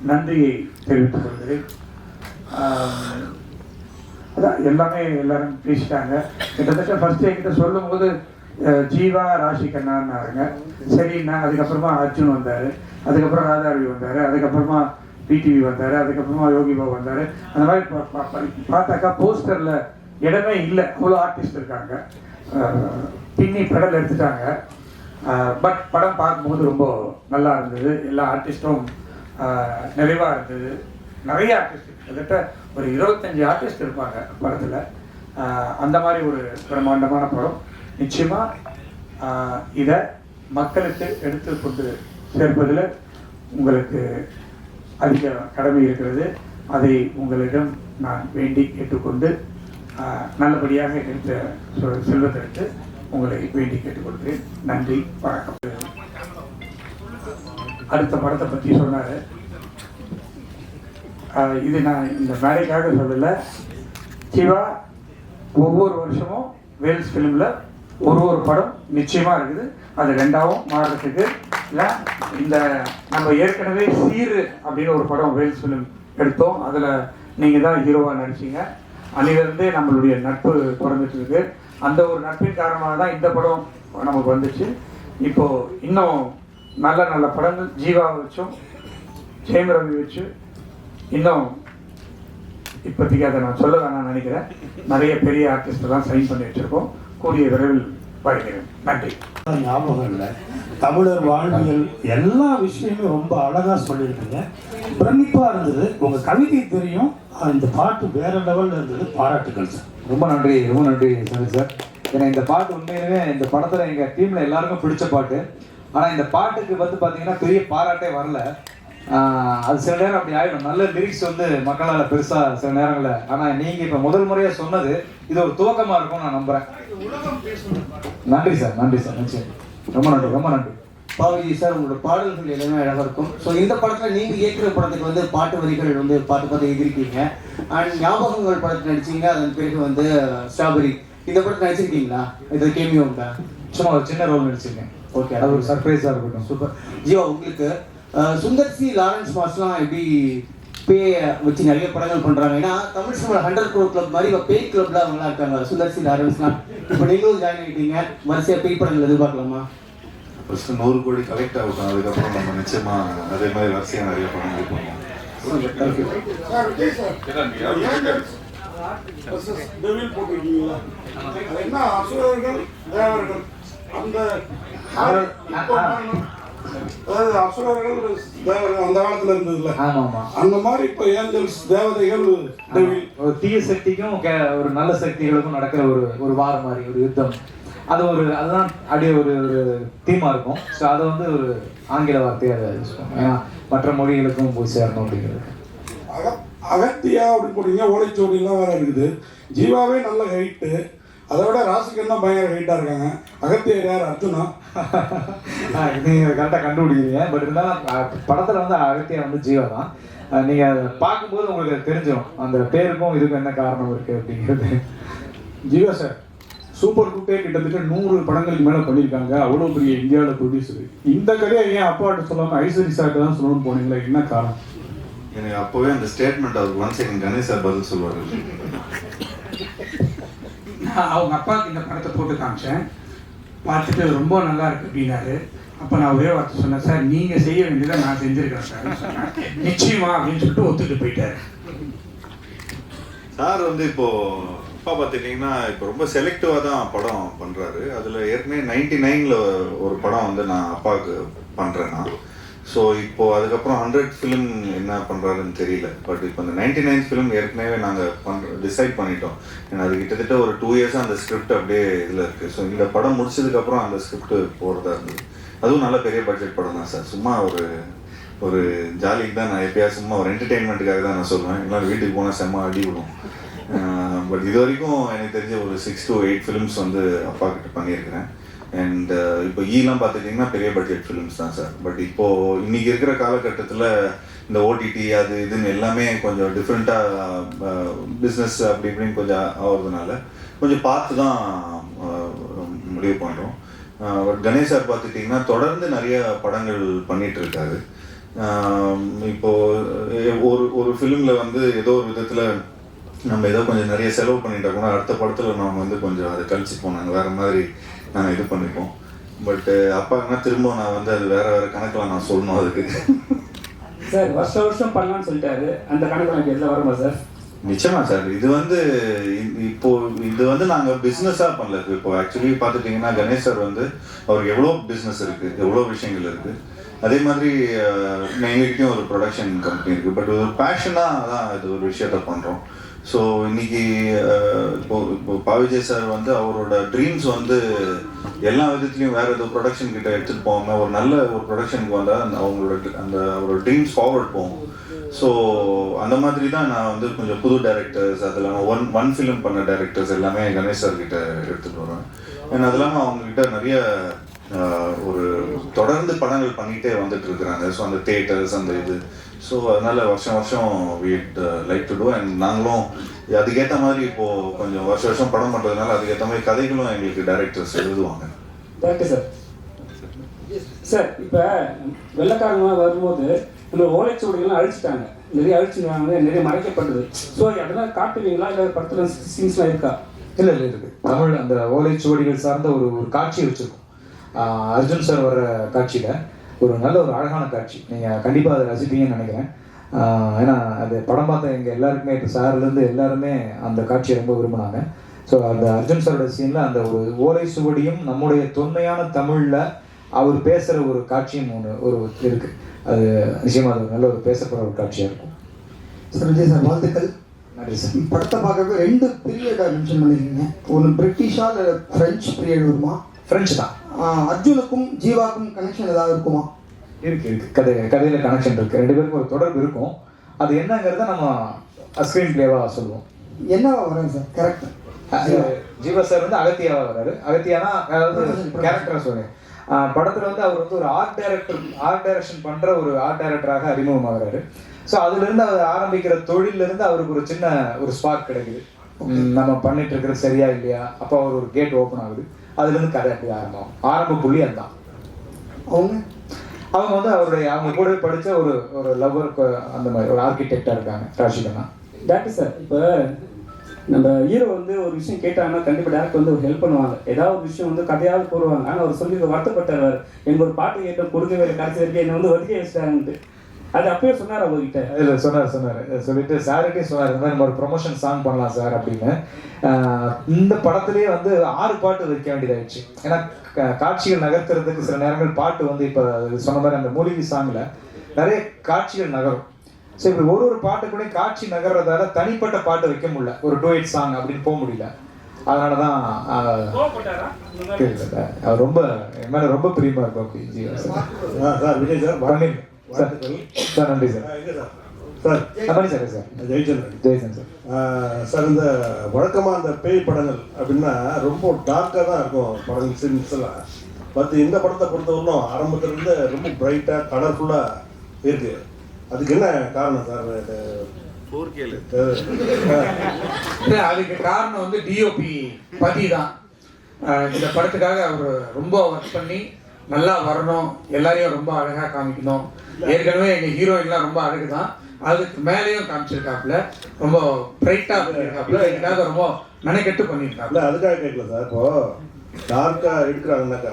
நன்றியை தெரிவித்துக் கொள்கிறேன். அதான் எல்லாரும் பேசிட்டாங்க. கிட்டத்தட்ட ஃபர்ஸ்ட் என்கிட்ட சொல்லும் போது ஜீவா ராஷி கண்ணான்னாருங்க. சரிண்ணா. அதுக்கப்புறமா அர்ஜுன் வந்தார், அதுக்கப்புறம் ராதாரவி வந்தார், அதுக்கப்புறமா பிடிவி வந்தார், அதுக்கப்புறமா யோகி பாபு வந்தார். அந்த மாதிரி பார்த்தாக்கா போஸ்டரில் இடமே இல்லை, அவ்வளோ ஆர்டிஸ்ட் இருக்காங்க. பின்னி பெடல் எடுத்துட்டாங்க. பட் படம் பார்க்கும்போது ரொம்ப நல்லா இருந்தது. எல்லா ஆர்டிஸ்ட்டும் நிறைவாக இருந்தது. நிறைய ஆர்டிஸ்ட், கிட்டத்தட்ட ஒரு 25 ஆர்டிஸ்ட் இருப்பாங்க படத்தில். அந்த மாதிரி ஒரு பிரம்மாண்டமான படம். நிச்சயமாக இதை மக்களுக்கு எடுத்து கொண்டு சேர்ப்பதில் உங்களுக்கு அதிக கடமை இருக்கிறது. அதை உங்களிடம் நான் வேண்டி கேட்டுக்கொண்டு நல்லபடியாக எடுத்த செல்வதற்கு உங்களை வேண்டி கேட்டுக்கொள்கிறேன். நன்றி, வணக்கம். அடுத்த படத்தை பற்றி சொன்னார். இது நான் இந்த மேடைக்காக சொல்லலை. சிவா ஒவ்வொரு வருஷமும் வேல்ஸ் ஃபிலிமில் ஒரு படம் நிச்சயமாக இருக்குது. அது ரெண்டாவும் மாறுறதுக்கு இல்லை. இந்த நம்ம ஏற்கனவே சீரு அப்படின்னு ஒரு படம் வேல்ஸ் ஃபிலிம் எடுத்தோம். அதில் நீங்கள் தான் ஹீரோவாக நடிச்சிங்க. அன்னிலிருந்தே நம்மளுடைய நட்பு பிறந்துட்டு இருக்கு. அந்த ஒரு நட்பின் காரணமாக தான் இந்த படம் நமக்கு வந்துச்சு. இப்போது இன்னும் நல்ல நல்ல படங்கள் ஜீவாவை வச்சும் ஜெயம் ரவி வச்சு இன்னும் இப்போதைக்கு அதை நான் சொல்ல வேணாம்னு நினைக்கிறேன். நிறைய பெரிய ஆர்டிஸ்டெல்லாம் சைன் பண்ணி வச்சுருக்கோம். கூடிய விரைவில் வருகிறேன். நன்றி. ஞாபகம் இல்லை. தமிழர் வாழ்வியல் எல்லா விஷயமும் ரொம்ப அழகாக சொல்லியிருக்கீங்க. பிரமிப்பாக இருந்தது. உங்கள் கவிதை தெரியும். இந்த பாட்டு வேற லெவலில் இருந்தது. பாராட்டுகள் சார். ரொம்ப நன்றி சரி சார். ஏன்னா இந்த பாட்டு உண்மையிலுமே இந்த படத்தில் எங்கள் டீமில் எல்லாருக்கும் பிடிச்ச பாட்டு. ஆனால் இந்த பாட்டுக்கு வந்து பார்த்தீங்கன்னா பெரிய பாராட்டே வரல. அது சில நேரம் அப்படி ஆகிடும். நல்ல லிரிக்ஸ் வந்து மக்களால் பெருசாக சில நேரங்களில். ஆனால் நீங்கள் இப்போ முதல் முறையாக சொன்னது இது ஒரு துவக்கமாக இருக்கும்னு நான் நம்புகிறேன். நன்றி சார் நிச்சயம். ரொம்ப நன்றி. பாவிஜி சார், உங்களோட பாடல்கள் எல்லாமே அழகாக இருக்கும். ஸோ இந்த படத்தில் நீங்கள் கேட்குற படத்துக்கு வந்து பாட்டு வரிகள் வந்து பார்த்து எழுதியிருக்கீங்க. அண்ட் ஞாபகங்கள் படத்தில் நடிச்சிங்க. அதன் பிறகு வந்து ஸ்ட்ராபெரி இந்த படத்தில் நடிச்சிருக்கீங்களா? இது கேமியோ உண்டா? சும்மா ஒரு சின்ன ரோல் நடிச்சிருக்கேன். ஓகே, அது ஒரு சர்ப்ரைஸாக இருக்கட்டும். சூப்பர். ஜீவா, உங்களுக்கு சுந்தர் சி லாரன்ஸ் மாஸ்லாம் எப்படி பேயை வச்சு நிறைய படங்கள் பண்ணுறாங்க. ஏன்னா தமிழ் சினிமா 100 crore கிளப் மாதிரி இப்போ பேய் கிளப்ல அவங்களாம் இருக்காங்க. சுந்தர் சி லாரன்ஸ்லாம் இப்போ நீங்களும் ஜாயின் ஆகிட்டீங்க. வரிசையாக பேய் படங்கள் எதிர்பார்க்கலாமா? ஃபஸ்ட்டு 100 கோடி கலெக்ட் ஆகட்டும். அதுக்கப்புறம் நம்ம நிச்சயமாக அதே மாதிரி வரிசையாக நிறைய படங்கள் பண்ணுவோம். அதாவது அசுரர்கள் தேவர்கள் அந்த காலத்துல இருந்ததுல அந்த மாதிரி இப்ப ஏஞ்சல்ஸ் தேவதைகள் ஒரு தீய சக்திக்கும் ஒரு நல்ல சக்திகளுக்கும் நடக்கிற ஒரு வாரம் மாதிரி ஒரு யுத்தம். அதுதான் அப்படியே ஒரு தீமா இருக்கும். ஸோ அதை வந்து ஒரு ஆங்கில வார்த்தையை அதை யூஸ் பண்ணுவோம். ஏன்னா மற்ற மொழிகளுக்கும் போய் சேரணும் அப்படிங்கிறது. அகத்தியா அப்படின்னு போட்டீங்க. ஓலைச்சோடிலாம் வேற இருக்குது. ஜீவாவே நல்ல ஹைட்டு. அதை விட ராசிகன் தான் பயங்கர ஹைட்டாக இருக்காங்க. அகத்தியர் யார்? அர்ஜுனா? நீங்கள் கரெக்டாக கண்டுபிடிக்கிறீங்க. பட் இருந்தாலும் படத்தில் வந்து அகத்தியா வந்து ஜீவா தான். நீங்கள் அதை பார்க்கும்போது உங்களுக்கு தெரிஞ்சிடும் அந்த பேருக்கும் இதுக்கும் என்ன காரணம் இருக்குது அப்படிங்கிறது. ஜீவா சார் சூப்பர் டூட்டே கிட்டத்தட்ட 100 படங்களுக்கு மேலே பண்ணியிருக்காங்க. அவ்வளோ பெரிய இந்தியாவில் ப்ரொடியூசர். இந்த கதையை ஏன் அப்பாட்ட சொல்லாமல் ஐஸ்வரி சார்ட்டு தான் சொல்லணும்னு போனீங்களா? என்ன காரணம்? எனக்கு அப்போவே அந்த ஸ்டேட்மெண்ட் அவருக்கு 1 செகண்ட் கணேஷ் சார் பதில் சொல்லுவார். அவங்க அப்பாவுக்கு இந்த படத்தை போட்டு காமிச்சேன். பார்த்துட்டு ரொம்ப நல்லா இருக்கு அப்படின்னாரு. அப்போ நான் ஒரே வார்த்தை சொன்னேன், சார் நீங்கள் செய்ய வேண்டியதை நான் செஞ்சுருக்கேன் சார் சொன்னேன். நிச்சயமா அப்படின்னு சொல்லிட்டு ஒத்துட்டு போயிட்டாரு. சார் வந்து இப்போ அப்பா பார்த்துட்டிங்கன்னா இப்போ ரொம்ப செலக்டிவாக தான் படம் பண்ணுறாரு. அதில் ஏற்கனவே 99ல் ஒரு படம் வந்து நான் அப்பாவுக்கு பண்ணுறேன் நான். ஸோ இப்போது அதுக்கப்புறம் 100 ஃபிலிம் என்ன பண்ணுறாருன்னு தெரியல. பட் இப்போ அந்த 99th ஃபிலிம் ஏற்கனவே நாங்கள் டிசைட் பண்ணிட்டோம். ஏன்னா அது கிட்டத்தட்ட ஒரு 2 இயர்ஸாக அந்த ஸ்கிரிப்ட் அப்படியே இதில் இருக்குது. ஸோ இந்த படம் முடிச்சதுக்கப்புறம் அந்த ஸ்கிரிப்ட் போகிறதா இருந்தது. அதுவும் நல்ல பெரிய பட்ஜெட் படம் தான் சார். சும்மா ஒரு ஜாலிக்கு தான் நான் எப்பயாவது சும்மா ஒரு என்டர்டெயின்மெண்ட்டுக்காக தான் நான் சொல்லுவேன். எல்லாம் வீட்டுக்கு போனால் செம்ம அடி விடும். பட் இது வரைக்கும் எனக்கு தெரிஞ்ச ஒரு 6 to 8 ஃபிலிம்ஸ் வந்து அப்பா கிட்ட பண்ணியிருக்கிறேன். அண்ட் இப்போ ஈலாம் பார்த்துட்டிங்கன்னா பெரிய பட்ஜெட் ஃபிலிம்ஸ் தான் சார். பட் இப்போது இன்றைக்கி இருக்கிற காலகட்டத்தில் இந்த ஓடிடி அது இதுன்னு எல்லாமே கொஞ்சம் டிஃப்ரெண்ட்டாக பிஸ்னஸ் அப்படி இப்படின்னு கொஞ்சம் ஆகிறதுனால கொஞ்சம் பார்த்து தான் முடிவு பண்ணுறோம். பட் கணேஷ் சார் பார்த்துட்டிங்கன்னா தொடர்ந்து நிறைய படங்கள் பண்ணிகிட்ருக்காரு. இப்போது ஒரு ஃபிலிமில் வந்து ஏதோ ஒரு விதத்தில் நம்ம ஏதோ கொஞ்சம் நிறைய செலவு பண்ணிட்டா கூட அடுத்த படத்தில் நம்ம வந்து கொஞ்சம் அதை கழிச்சுப்போம். நாங்கள் வேறு மாதிரி நாங்கள் இது பண்ணிப்போம். பட்டு அப்பாங்கன்னா திரும்ப நான் வந்து அது வேறு கணக்கில் நான் சொல்லணும் அதுக்கு. சார் வருஷம் பண்ணலான்னு சொல்லிட்டாரு. அந்த கணக்கு எனக்கு எதில் வருமா சார்? நிச்சயமா சார். இது வந்து நாங்கள் பிஸ்னஸாக பண்ணல. இப்போ ஆக்சுவலி பார்த்துட்டிங்கன்னா கணேஷ் சார் வந்து அவருக்கு எவ்வளோ பிஸ்னஸ் இருக்குது, எவ்வளோ விஷயங்கள் இருக்குது. அதே மாதிரி எங்ககிட்டையும் ஒரு ப்ரொடக்ஷன் கம்பெனி இருக்குது. பட் ஒரு பேஷனாக தான் இது ஒரு விஷயத்த பண்ணுறோம். ஸோ இன்னைக்கு இப்போ பாவிஜய் சார் வந்து அவரோட ட்ரீம்ஸ் வந்து எல்லா விதத்துலையும் வேறு ஏதோ ப்ரொடக்ஷன் கிட்ட எடுத்துகிட்டு போகாமல் ஒரு நல்ல ஒரு ப்ரொடக்ஷனுக்கு வந்தால் அவரோட ட்ரீம்ஸ் ஃபார்வர்ட் போகும். ஸோ அந்த மாதிரி தான் நான் வந்து கொஞ்சம் புது டைரக்டர்ஸ் அது இல்லாமல் ஒன் ஃபிலிம் பண்ண டைரக்டர்ஸ் எல்லாமே கணேஷ் சார் கிட்ட எடுத்துகிட்டு வருவேன். அண்ட் அது இல்லாமல் அவங்கக்கிட்ட நிறைய ஒரு தொடர்ந்து படங்கள் பண்ணிகிட்டே வந்துட்டு இருக்கிறாங்க. ஸோ அந்த தியேட்டர்ஸ் அந்த இது, ஸோ அதனால வருஷம் வருஷம் வீட் லைக் டு டூ. அண்ட் நாங்களும் அதுக்கேற்ற மாதிரி இப்போது கொஞ்சம் வருஷம் வருஷம் படம் பண்ணுறதுனால அதுக்கேற்ற மாதிரி கதைகளும் எங்களுக்கு டைரக்டர்ஸ் எழுதுவாங்க. Thank you sir. சார் இப்போ வெள்ளக்காரங்களாம் வரும்போது நம்ம ஓலைச்சுவடிகள்லாம் அழிச்சிட்டாங்க, நிறைய அழிச்சுருவாங்க, நிறைய மறைக்கப்பட்டது. ஸோ அதெல்லாம் காட்டுவீங்களா, இல்லை படத்தில் சீன்ஸ்லாம் இருக்கா? இல்லை இருக்கு. தமிழ் அந்த ஓலைச்சுவடிகள் சார்ந்த ஒரு ஒரு காட்சி வச்சுருக்கோம். அர்ஜுன் சார் வர்ற காட்சியில் ஒரு நல்ல ஒரு அழகான காட்சி, நீங்கள் கண்டிப்பாக அதை ரசிப்பீங்கன்னு நினைக்கிறேன். ஏன்னா அது படம் பார்த்த எங்கள் எல்லாருக்குமே, இப்போ சார்லேருந்து எல்லாருமே அந்த காட்சியை ரொம்ப விரும்பினாங்க. ஸோ அந்த அர்ஜுன் சாரோட சீனில் அந்த ஒரு ஓலை சுவடியும் நம்முடைய தொன்மையான தமிழில் அவர் பேசுகிற ஒரு காட்சியும் ஒரு இருக்குது. அது நிச்சயமாக அது நல்ல ஒரு பேசப்படுற ஒரு காட்சியாக இருக்கும். சார் விஜய் சார் வாழ்த்துக்கள். நன்றி சார். படத்தை பார்க்கவே 2 பீரியடை மென்ஷன் பண்ணியிருக்கீங்க. ஒன்று பிரிட்டிஷா இல்லை ஃப்ரெஞ்ச் பீரியட் வருமா? ஃப்ரெஞ்சு தான். அர்ஜுனுக்கும் ஜீவாக்கும் கனெக்ஷன் ஏதாவது இருக்குமா? இருக்கு. கதையில் கனெக்ஷன் இருக்குது. 2 பேருக்கும் ஒரு தொடர்பு இருக்கும். அது என்னங்கிறத நம்ம ஸ்க்ரீன் பிளேவாக சொல்லுவோம். என்னவா வராங்க சார் கேரக்டர்? ஜீவா சார் வந்து அகத்தியாவாக வர்றாரு. அகத்தியானா அதாவது கேரக்டர் சொல்லுங்க. படத்தில் வந்து அவர் வந்து ஒரு ஆர்ட் டைரக்ஷன் பண்ணுற ஒரு ஆர்ட் டைரக்டராக அறிமுகமாகிறாரு. ஸோ அதுலேருந்து அவர் ஆரம்பிக்கிற தொழிலிருந்து அவருக்கு ஒரு சின்ன ஒரு ஸ்பார்க் கிடைக்குது. நம்ம பண்ணிட்டு இருக்கிறது சரியா இல்லையா, அப்போ அவர் ஒரு கேட் ஓப்பன் ஆகுது. அதுலேருந்து கதை அப்படி ஆரம்ப புள்ளி அதுதான். அவங்க வந்து அவங்க கூடவே படித்த ஒரு லவ்வர், அந்த மாதிரி ஒரு ஆர்கிடெக்டாக இருக்காங்க ராஷிகனா. டாக்டர் சார், இப்போ நம்ம ஹீரோ வந்து ஒரு விஷயம் கேட்டாங்கன்னா கண்டிப்பாக டேரக்டர் வந்து ஒரு ஹெல்ப் பண்ணுவாங்க. ஏதாவது ஒரு விஷயம் வந்து கதையாவது போடுவாங்க. ஆனால் அவர் சொல்லி வருத்தப்பட்டார், எங்கள் ஒரு பாட்டு கேட்ட கொடுக்கவே இல்லை, கடைசி வரைக்கும் என்னை வந்து ஒதுக்கி வச்சிட்டாங்கன்ட்டு. அது அப்பயே சொன்னார் அவங்ககிட்ட? இல்லை சொன்னார். சொல்லிட்டு சார்கிட்டே சொன்னார், இந்த மாதிரி நம்ம ஒரு ப்ரொமோஷன் சாங் பண்ணலாம் சார் அப்படின்னு. இந்த படத்துலேயே வந்து 6 பாட்டு வைக்க வேண்டியதாகிடுச்சு. ஏன்னா காட்சிகள் நகர்த்துறதுக்கு சில நேரங்கள் பாட்டு வந்து இப்போ சொன்ன மாதிரி அந்த மூலிகை சாங்கில் நிறைய காட்சிகள் நகரும். ஸோ இப்படி ஒரு பாட்டு கூட காட்சி நகர்றதால தனிப்பட்ட பாட்டு வைக்க முடியல, ஒரு டூயட் சாங் அப்படின்னு போக முடியல. அதனால தான் அவர் ரொம்ப என் மேலே ரொம்ப பிரியமாக இருக்கும். அப்படி ஜீவா சார் விஜய் சார் பண்ணிருக்கேன் சார். நன்றி சார். பண்ணி சார் ஜெயசன் சார். சார் இந்த வழக்கமாக அந்த பேய் படங்கள் அப்படின்னா ரொம்ப டார்க்காக தான் இருக்கும் படங்கள் சீன்ஸ் எல்லாம். பட் இந்த படத்தை பொறுத்தவரைக்கும் ஆரம்பத்துலேருந்து ரொம்ப பிரைட்டாக கலர்ஃபுல்லாக இருக்குது. அதுக்கு என்ன காரணம் சார்? அதுக்கு காரணம் வந்து டிஓபி பதி தான். இந்த படத்துக்காக அவர் ரொம்ப ஒர்க் பண்ணி நல்லா வரணும், எல்லாரையும் ரொம்ப அழகாக காமிக்கணும். ஏற்கனவே எங்கள் ஹீரோயின்லாம் ரொம்ப அழகு தான், அதுக்கு மேலேயும் காமிச்சிருக்காப்புல, ரொம்ப பிரைட்டாக பண்ணியிருக்காப்புல. இதுக்காக ரொம்ப மெனக்கெட்டு பண்ணியிருக்காப்புல. அதுக்காக கேட்கல சார். இப்போது டார்க்காக எடுக்கிறாங்கன்னாக்கா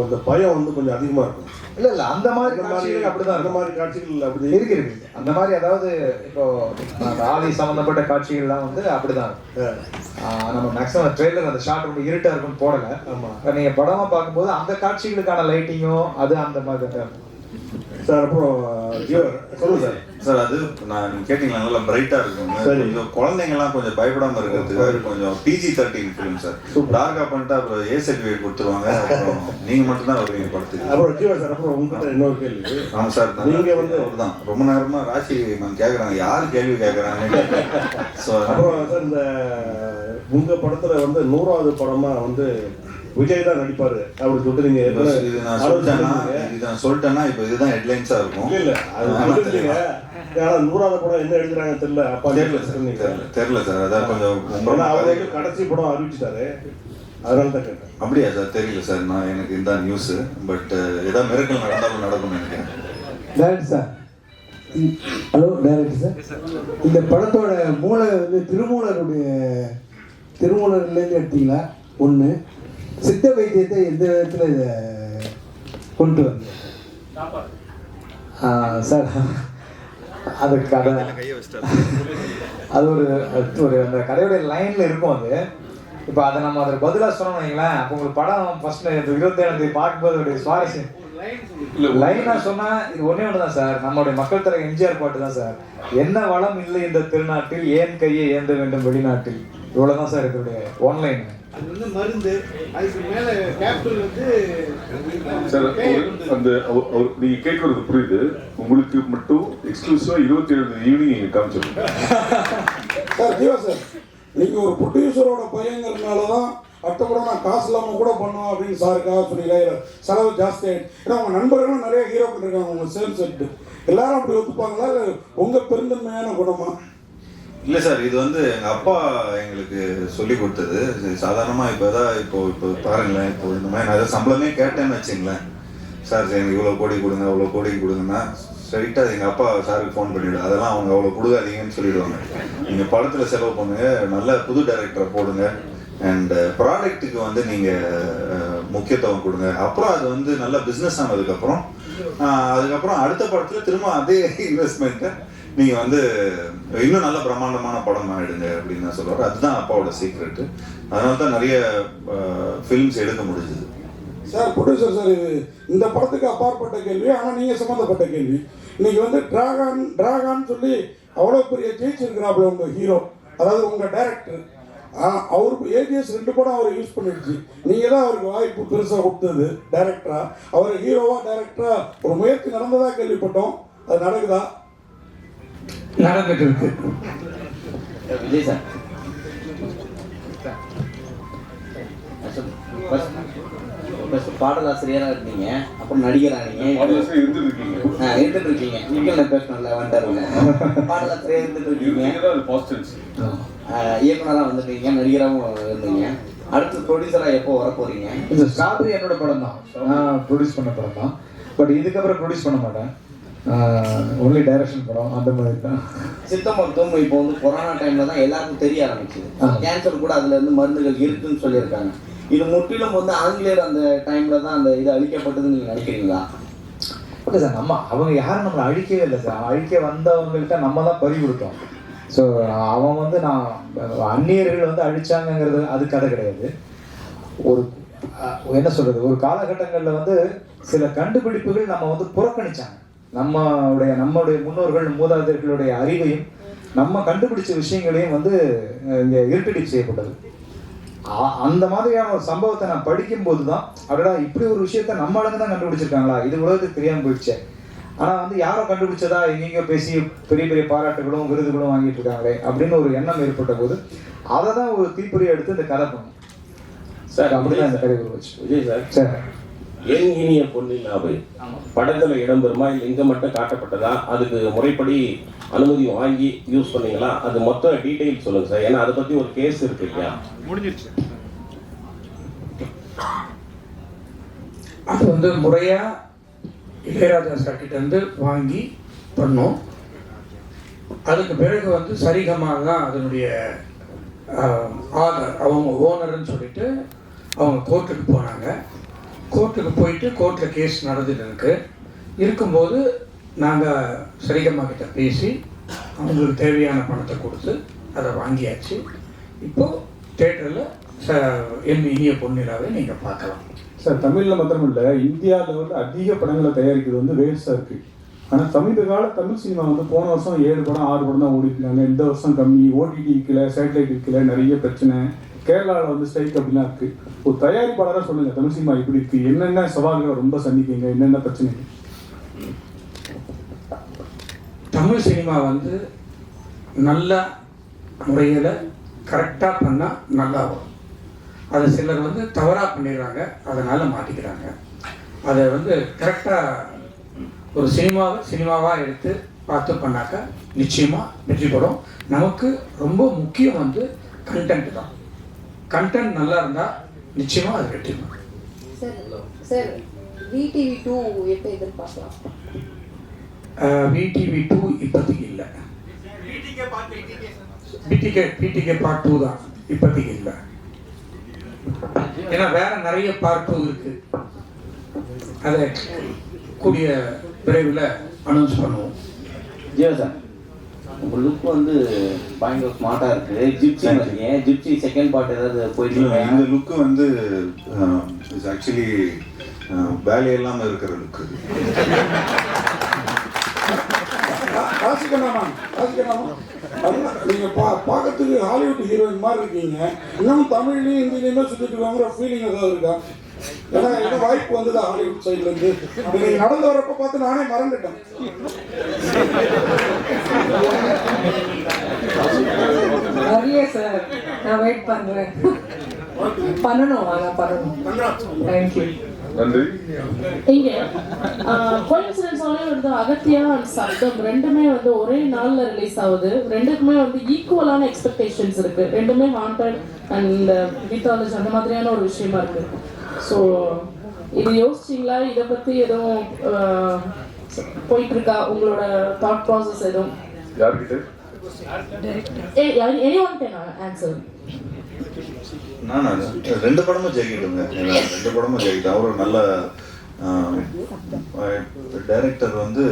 அந்த பயம் வந்து கொஞ்சம் அதிகமாக இருக்கும். இல்லை அந்த மாதிரி காட்சிகள் அப்படிதான். அந்த மாதிரி காட்சிகள் அப்படி இருக்கு. அந்த மாதிரி அதாவது இப்போ ஆதி சம்மந்தப்பட்ட காட்சிகள்லாம் வந்து அப்படிதான் நம்ம மேக்ஸிமம் ட்ரெய்லர் அந்த ஷார்ட் ரொம்ப இருட்டா இருக்குன்னு போடலை. ஆமாம், நீங்கள் படமாக பார்க்கும்போது அந்த காட்சிகளுக்கான லைட்டிங்கும் அது அந்த மாதிரி தான் இருக்கும் சார். அப்புறம் சொல்லுங்க சார். சார் அது நான் நீங்கள் கேட்டிங்களா, நல்லா பிரைட்டாக இருக்கும். கொஞ்சம் குழந்தைங்கலாம் கொஞ்சம் பயப்படாமல் இருக்கிறதுக்கு கொஞ்சம் PG-13 ஃபிலிம் சார். டார்க்காக பண்ணிட்டு அப்புறம் A சர்டிஃபிகேட் கொடுத்துருவாங்க. அப்புறம் நீங்கள் மட்டும்தான் வருவீங்க படத்துக்கு. அப்புறம் ஜீவா சார், அப்புறம் உங்ககிட்ட இன்னொரு கேள்வி. ஆமாம் சார், நீங்கள் வந்து அவர் தான் ரொம்ப நேரமாக ராசி மேம் கேட்குறாங்க, யார் கேள்வி கேட்குறாங்க. ஸோ அப்புறம் சார் இந்த உங்கள் படத்தில் வந்து 100வது படமாக வந்து விஜய் தான் நடிப்பாரு அப்படின்னு சொல்லிட்டு நீங்க இது நான் சொல்லிட்டேன்னா இப்போ இதுதான் ஹெட்லைன்ஸா இருக்கும். இல்ல அது சொல்லிட்டீங்க. ஆனா 100வது படம் என்ன எழுதுறாங்கன்னு தெரியல. அப்பா தெரியல சார். அதான் கொஞ்சம் அவருக்கு கடைசி படம் அறிவிச்சிட்டாரு, அதனால தான் கேட்டேன். அப்படியா சார்? தெரியல சார். நான் எனக்கு இந்த நியூஸ் பட் ஏதாவது மிரக்கல் நடந்தாலும் நடக்கும்னு நினைக்கிறேன். Director sir, hello director sir, இந்த படத்தோட மூளை வந்து திருமூலர்லேருந்து எடுத்தீங்களா? ஒன்று, சித்த வைத்தியத்தை எந்த விதத்தில் இதை கொண்டு வந்து சார் அது கதை அது ஒரு அந்த கதையோடைய லைனில் இருக்கும். அது இப்போ அதை நம்ம அதில் பதிலாக சொன்னோம்னு வைங்களேன், அப்போ உங்களுக்கு படம் ஃபர்ஸ்ட் 27 பார்க்கும்போது ஒரு சுவாரஸ்யம் லைனாக சொன்னால் இது ஒன்றே ஒன்று தான் சார். நம்மளுடைய மக்கள் தர எம்ஜிஆர் பாட்டு தான் சார். என்ன வளம் இல்லை இந்த திருநாட்டில், ஏன் கையை ஏந்த வேண்டும் வெளிநாட்டில். இவ்வளோதான் சார் இதனுடைய ஒன்லைன். அது வந்து மருந்து, அதுக்கு மேலே கேபிட்டல் வந்து சார். அந்த நீங்கள் கேட்கறது புரியுது. உங்களுக்கு மட்டும் எக்ஸ்க்ளூசிவாக 27 ஈவினிங் காமிச்சிருக்கோம் சார். ஜீவா சார், நீங்கள் ஒரு ப்ரொடியூசரோட பையங்கிறதுனால தான் அடுத்த படம் நான் காசு இல்லாமல் கூட பண்ணுவேன் அப்படின்னு சாருக்காக சொன்னீங்களா? இல்லை செலவு ஜாஸ்தி ஆகிடுச்சு? ஏன்னா உங்கள் நண்பர்களும் நிறைய ஹீரோக்கள் இருக்காங்க உங்கள் சேல் செட்டு, எல்லாரும் அப்படி ஒத்துப்பாங்களா இல்லை உங்கள் பெருந்தன்மையான குணமா? இல்லை சார், இது வந்து எங்கள் அப்பா எங்களுக்கு சொல்லி கொடுத்தது. சாதாரணமாக இப்போ பாருங்களேன், இப்போ இந்த மாதிரி நான் ஏதாவது சம்பளமே கேட்டேன்னு வச்சுங்களேன், சார் எனக்கு இவ்வளோ கோடி கொடுங்க அவ்வளோ கோடி கொடுங்கன்னா ஸ்ட்ரைட்டாக எங்கள் அப்பா சாருக்கு ஃபோன் பண்ணிவிடும். அதெல்லாம் அவங்க அவ்வளோ கொடுக்காதீங்கன்னு சொல்லிவிடுவாங்க. நீங்கள் படத்தில் செலவு பண்ணுங்க, நல்ல புது டைரக்டரை போடுங்க, அண்ட் ப்ராடக்ட்டுக்கு வந்து நீங்கள் முக்கியத்துவம் கொடுங்க. அப்புறம் அது வந்து நல்ல பிஸ்னஸ் ஆனதுக்கப்புறம் அதுக்கப்புறம் அடுத்த படத்தில் திரும்ப அதே இன்வெஸ்ட்மெண்ட்டை நீங்கள் வந்து இன்னும் நல்ல பிரம்மாண்டமான படம் ஆகிடுங்க அப்படின்னு தான் சொல்லுவார். அதுதான் அப்பாவோட சீக்ரெட்டு. அதனால தான் நிறைய ஃபிலிம்ஸ் எடுக்க முடிஞ்சுது. சார் ப்ரொடியூசர் சார், இது இந்த படத்துக்கு அப்பாற்பட்ட கேள்வி, ஆனால் நீங்கள் சம்மந்தப்பட்ட கேள்வி. இன்னைக்கு வந்து டிராகான்னு சொல்லி அவ்வளோ பெரிய ஜெயிச்சிருக்கிறாப்புல உங்கள் ஹீரோ, அதாவது உங்கள் டைரக்டர். அவருக்கு ஏஜிஎஸ் 2 படம் அவர் யூஸ் பண்ணிடுச்சு. நீங்கள் தான் அவருக்கு வாய்ப்பு பெருசாக கொடுத்தது டைரக்டராக. அவர் ஹீரோவா டைரக்டராக ஒரு முயற்சி நடந்ததாக கேள்விப்பட்டோம். அது நடக்குதா? நடந்துட்டு இருக்கு. விஜய் சார், பாடலாசிரியராக இருந்தீங்க, அப்புறம் நடிகரானீங்க, இருந்துட்டு இருக்கீங்க. நீங்கள் பேசணும்ல வந்துட்டாருங்க. பாடலாசிரியர் இருந்துட்டு இருக்கீங்க, இயக்குனராக வந்துட்டீங்க, நடிகராகவும் இருந்தீங்க. அடுத்து ப்ரொடியூசராக எப்போ வர போறீங்க? இந்த ஸ்ட்ராபெரி என்னோட படம் தான், நான் ப்ரொடியூஸ் பண்ண படம் தான். பட் இதுக்கப்புறம் ப்ரொடியூஸ் பண்ண மாட்டேன், ஒன்லி டைரக்ஷன் படம் அந்த மாதிரி தான். சித்த மருத்துவம் இப்போ வந்து கொரோனா டைம்ல தான் எல்லாருக்கும் தெரிய ஆரம்பிச்சுது. கேன்சர் கூட அதுல இருந்து மருந்துகள் இருக்குன்னு சொல்லியிருக்காங்க. இது முற்றிலும் வந்து ஆங்கிலேயர் அந்த டைம்ல தான் அந்த இது அழிக்கப்பட்டதுன்னு நீங்க நினைக்கிறீங்களா? ஓகே சார், அவங்க யாரும் நம்மளை அழிக்கவே இல்லை சார். அழிக்க வந்தவங்கள்ட்ட நம்ம தான் பறி கொடுத்தோம். ஸோ அவன் வந்து நான் அந்நியர்கள் வந்து அழிச்சாங்கிறது அது கதை கிடையாது. ஒரு என்ன சொல்றது, ஒரு காலகட்டங்களில் வந்து சில கண்டுபிடிப்புகள் நம்ம வந்து புறக்கணிச்சாங்க. நம்மளுடைய முன்னோர்கள் மூதாதையர்களுடைய அறிவையும் நம்ம கண்டுபிடிச்ச விஷயங்களையும் வந்து இங்கே இருட்டடிப்பு செய்யப்பட்டது. அந்த மாதிரியான ஒரு சம்பவத்தை நான் படிக்கும்போது தான், அப்படின்னா இப்படி ஒரு விஷயத்த நம்ம ஆளுங்க தான் கண்டுபிடிச்சிருக்காங்களா, இது உலகத்துக்கு தெரியாமல் போயிடுச்சேன். ஆனால் வந்து யாரோ கண்டுபிடிச்சதா எங்கெங்கோ பேசி பெரிய பெரிய பாராட்டுகளும் விருதுகளும் வாங்கிட்டு இருக்காங்களே அப்படின்னு ஒரு எண்ணம் ஏற்பட்ட போது அதை தான் ஒரு தீப்பொறி எடுத்து இந்த கதை பண்ணும் சார். அப்படிதான் இந்த கதை உருவாச்சு. விஜய் சார், சார் என் இனிய பொன்னிலாவை படத்துல இடம்பெறுமா இல்லை இங்க மட்டும் காட்டப்பட்டதா? அதுக்கு முறைப்படி அனுமதி வாங்கி யூஸ் பண்ணீங்களா? அது மொத்த டீடைல் சொல்லுங்க சார், ஏன்னா அதை பத்தி ஒரு கேஸ் இருக்கு இல்லையா? முடிஞ்சிருச்சு. அது வந்து முறையா இளையராஜா சார் கிட்ட இருந்து வாங்கி பண்ணோம். அதுக்கு பிறகு வந்து சரிகமாக தான் அதனுடைய ஆனர், அவங்க ஓனர்னு சொல்லிட்டு அவங்க கோர்ட்டுக்கு போனாங்க. கோர்ட்டுக்கு போயிட்டு கோர்ட்டில் கேஸ் நடந்துட்டு இருக்கும்போது நாங்கள் சரிகம்மா கிட்ட பேசி அவங்களுக்கு தேவையான பணத்தை கொடுத்து அதை வாங்கியாச்சு. இப்போது தேட்டரில் என் இனிய பொன்னிலாவை நீங்கள் பார்க்கலாம் சார். தமிழில் மாத்திரமில்லை, இந்தியாவில் வந்து அதிக படங்களை தயாரிக்கிறது வந்து வேஸ்டாக இருக்குது. ஆனால் சமீப கால தமிழ் சினிமா வந்து போன வருஷம் 7 படம் 6 படம் தான் ஓடிட்டுருக்காங்க. இந்த வருஷம் கம்மி, ஓடிடி இருக்கல, சேட்டலைட் இருக்கல, நிறைய பிரச்சனை. கேரளாவில் வந்து ஸ்ட்ரைக் அப்படிலாம் இருக்குது. ஒரு தயாரிப்பாளராக சொல்லுங்கள், தமிழ் சினிமா இப்படி இருக்குது, என்னென்ன சவால்களை ரொம்ப சந்திப்பீங்க, என்னென்ன பிரச்சனை? தமிழ் சினிமா வந்து நல்ல முறையில் கரெக்டாக பண்ணால் நல்லா வரும். அதை சிலர் வந்து தவறாக பண்ணிடுறாங்க, அதனால் மாட்டிக்கிறாங்க. அதை வந்து கரெக்டாக ஒரு சினிமாவாக எடுத்து பார்த்து பண்ணாக்க நிச்சயமாக வெற்றி படும். நமக்கு ரொம்ப முக்கியம் வந்து கண்டென்ட் தான். கண்டென்ட் நல்லா இருந்தால் நிச்சயமாக அது வெற்றி படும். சார், விடிவி 2 எப்போ எதிர்பார்க்கலாம்? விடிவி 2 இப்போதைக்கு இல்லை. பிடிகே பார்ட் 2 தான் இப்போதைக்கு இல்லை. ஏன்னா வேற நிறைய பார்ட் 2 இருக்கு. அதை கூடிய விரைவில் அனௌன்ஸ் பண்ணுவோம். ஜியோ சார், உங்கள் லுக் வந்து பயங்கர ஸ்மார்ட்டாக இருக்குது. ஜிப்சி இருக்கீங்க, ஜிப்சி செகண்ட் பார்ட் ஏதாவது போயிட்டு இந்த லுக்கு வந்து ஆக்சுவலி வேலை இல்லாமல் இருக்கிற லுக்கு. நீங்க பார்க்கறதுக்கு ஹாலிவுட் ஹீரோயின் மாதிரி இருக்கீங்க. இன்னும் தமிழ்லையும் ஹிந்திலையுமே சுத்திட்டு இருக்காங்கிற ஃபீலிங் ஏதாவது இருக்கா? ஏன்னா என்ன வாய்ப்பு வந்தது ஹாலிவுட் சைட்ல இருந்து? நீங்க நடந்து வரப்ப பார்த்து நானே மறந்துட்டேன். சார், நான் வெயிட் பண்றேன். பண்ணணும் ஆனால் பண்ணணும். தேங்க்யூ. நன்றி. இங்க கோயின்சிடன்ஸாலே வந்து அகத்தியா அண்ட் சப்தம் ரெண்டுமே வந்து ஒரே நாள்ல ரிலீஸ் ஆகுது. ரெண்டுக்குமே வந்து ஈக்குவலான எக்ஸ்பெக்டேஷன்ஸ் இருக்கு. ரெண்டுமே ஹாண்டட் அண்ட் மித்தாலஜி அந்த மாதிரியான ஒரு விஷயமா இருக்கு. ஸோ இது யோசிச்சிங்களா? இதை பத்தி எதுவும் போயிட்டு இருக்கா உங்களோட தாட் ப்ராசஸ் எதுவும்? யார்கிட்ட? anyone can answer. நான் ரெண்டு படமும் ஜெயிக்கிட்டுங்க. ரெண்டு படமும் ஜெயிக்கிட்டேன். அவர் நல்ல டைரக்டர் வந்து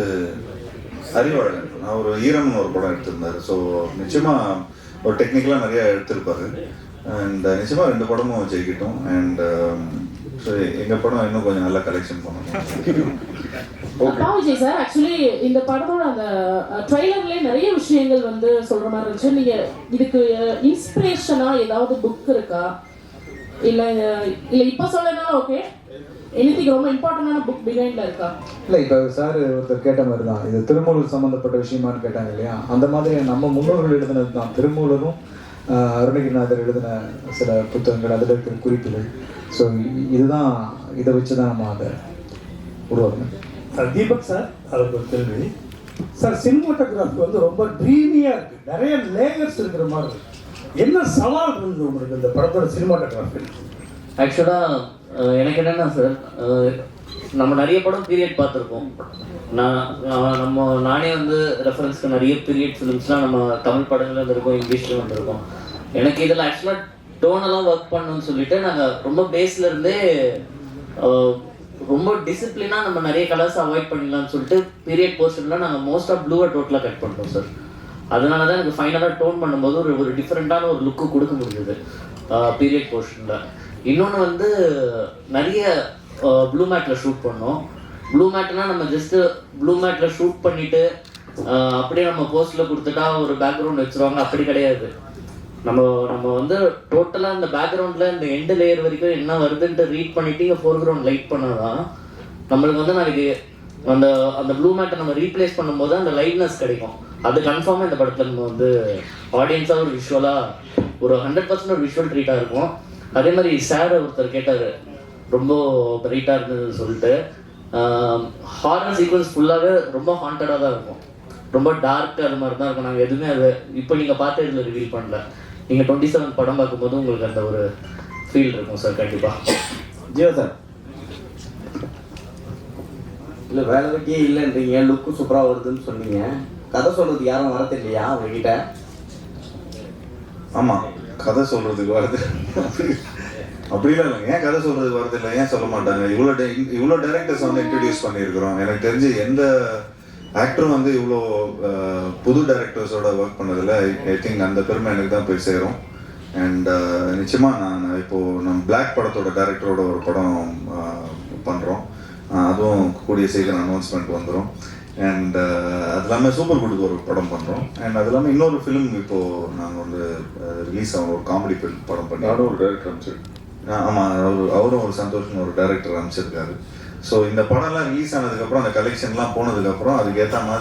அறிவாளன். அவர் ஈரம்னு ஒரு படம் எடுத்திருந்தாரு. ஸோ நிச்சயமாக ஒரு டெக்னிக்கலாக நிறைய எடுத்திருப்பாரு. அண்ட் நிச்சயமாக ரெண்டு படமும் ஜெயிக்கிட்டோம். அண்ட் எங்கள் படம் இன்னும் கொஞ்சம் நல்லா கலெக்ஷன் பண்ணணும். பாவிஜய் சார், ஆக்சுவலி இந்த படத்தோட அந்த ட்ரெய்லர்லேயே நிறைய விஷயங்கள் வந்து சொல்ற மாதிரி இருந்துச்சு. நீங்க இதுக்கு இன்ஸ்பிரேஷனா ஏதாவது புக் இருக்கா? இல்ல இப்ப சொல்லனாலும் ஓகே, எனிதிங் ரொம்ப இம்பார்ட்டன்டான புக் பிஹைண்ட்ல இருக்கா? இல்லை, இப்போ சார் ஒருத்தர் கேட்ட மாதிரி தான், இது திருமூலர் சம்மந்தப்பட்ட விஷயமானு கேட்டாங்க இல்லையா? அந்த மாதிரி நம்ம முன்னோர்கள் எழுதினது தான். திருமூலரும் அருணகிரிநாதர் எழுதின சில புத்தகங்கள், அதில் இருக்கிற குறிப்புகள். ஸோ இதுதான், இதை வச்சு தான் நம்ம அதை உருவாக்கணும். தீபக் சார், அதுக்கு ஒரு கேள்வி சார். சினிமாட்டோகிராஃபி வந்து ரொம்ப ட்ரீமியாக இருக்குது, நிறைய லேயர்ஸ் இருக்கிற மாதிரி இருக்கு. என்ன சவால் இருந்தது உங்களுக்கு இந்த படத்தோட சினிமாட்டோகிராஃபி? ஆக்சுவலாக எனக்கு என்னென்னா சார், நம்ம நிறைய படம் பீரியட் பார்த்துருப்போம். நானே வந்து ரெஃபரன்ஸ்க்கு நிறைய பீரியட் ஃபிலிம்ஸ்லாம் நம்ம தமிழ் படங்கள் வந்திருக்கோம், இங்கிலீஷில் வந்திருக்கோம். எனக்கு இதில் ஆக்சுவலாக டோனெல்லாம் ஒர்க் பண்ணணும்னு சொல்லிட்டு நாங்கள் ரொம்ப பேஸ்லேருந்தே ரொம்ப டிசிப்ளினாக நம்ம நிறைய கலர்ஸ் அவாய்ட் பண்ணிடலாம்னு சொல்லிட்டு பீரியட் போர்ஷன்லாம் நாங்கள் மோஸ்ட்டாக ப்ளூவை டோட்டலாக கட் பண்ணிட்டோம் சார். அதனால தான் எனக்கு ஃபைனலாக டோன் பண்ணும்போது ஒரு டிஃப்ரெண்ட்டான ஒரு லுக்கு கொடுக்க முடியுது பீரியட் போர்ஷனில். இன்னொன்று வந்து நிறைய ப்ளூ மேட்டில் ஷூட் பண்ணோம். ப்ளூ மேட்னா நம்ம ஜஸ்ட்டு ப்ளூ மேட்டில் ஷூட் பண்ணிவிட்டு அப்படியே நம்ம போஸ்ட்டில் கொடுத்துட்டா ஒரு பேக்ரவுண்ட் வச்சுருவாங்க, அப்படி கிடையாது. நம்ம வந்து டோட்டலாக இந்த பேக்ரவுண்டில் இந்த எண்டு லேயர் வரைக்கும் என்ன வருதுன்ட்டு ரீட் பண்ணிவிட்டு இங்கே ஃபோர்க்ரவுண்ட் லைட் பண்ணாதான் நம்மளுக்கு வந்து நாளைக்கு அந்த ப்ளூ மேட்டை நம்ம ரீப்ளேஸ் பண்ணும்போது அந்த லைட்னஸ் கிடைக்கும். அது கன்ஃபார்மாக இந்த படத்தில் நம்ம வந்து ஆடியன்ஸாக ஒரு விஷுவலாக ஒரு 100% ஒரு விஷுவல் ட்ரீட்டாக இருக்கும். அதே மாதிரி சார் ஒருத்தர் கேட்டார் ரொம்ப பிரைட்டாக இருந்ததுன்னு சொல்லிட்டு. ஹாரர் சீக்வன்ஸ் ஃபுல்லாகவே ரொம்ப ஹாண்டடாக தான் இருக்கும், ரொம்ப டார்க் அது மாதிரி தான் இருக்கும். நாங்கள் எதுவுமே அதை இப்போ நீங்கள் பார்த்து இதில் ரிவீல் பண்ணல. நீங்கள் 27 படம் பார்க்கும்போது உங்களுக்கு அந்த ஒரு ஃபீல் இருக்கும் சார். கண்டிப்பாக ஜியோ சார். இல்லை வேலை வெட்டியே இல்லைன்றீங்க, லுக்கு சூப்பராக வருதுன்னு சொன்னீங்க. கதை சொல்கிறதுக்கு யாரும் வரது இல்லையா உங்ககிட்ட? ஆமாம், கதை சொல்கிறதுக்கு வருது அப்படிலாம் இல்லைங்க. ஏன் கதை சொல்கிறதுக்கு வருது இல்லை, ஏன் சொல்ல மாட்டாங்க? இவ்வளோ டைரக்டர்ஸ் வந்து இன்ட்ரடியூஸ் பண்ணியிருக்கிறோம். எனக்கு தெரிஞ்சு எந்த ஆக்டரும் வந்து இவ்வளோ புது டைரக்டர்ஸோட ஒர்க் பண்ணதில் ஐ திங்க் அந்த பெருமை எனக்கு தான் போய் சேரும். அண்ட் நிச்சயமாக நான் இப்போது நம்ம பிளாக் படத்தோட டைரக்டரோட ஒரு படம் பண்ணுறோம். அதுவும் கூடிய சீக்கிரம் அனௌன்ஸ்மெண்ட் வந்துடும். அண்ட் அது இல்லாமல் சூப்பர் குட்டுக்கு ஒரு படம் பண்ணுறோம். அண்ட் அது இல்லாமல் இன்னொரு ஃபிலிம் இப்போது நாங்கள் வந்து ரிலீஸ் ஆகும், ஒரு காமெடி ஃபிலிம் படம் பண்ணி ஒரு டைரக்டர் அமைச்சிருக்கேன். ஆமாம், அவரும் ஒரு சந்தோஷம் ஒரு டைரக்டர் அமைச்சிருக்காரு. ஸோ இந்த படம்லாம் ரிலீஸ் ஆனதுக்கப்புறம், அந்த கலெக்ஷன்லாம் போனதுக்கப்புறம் அதுக்கேற்ற மாதிரி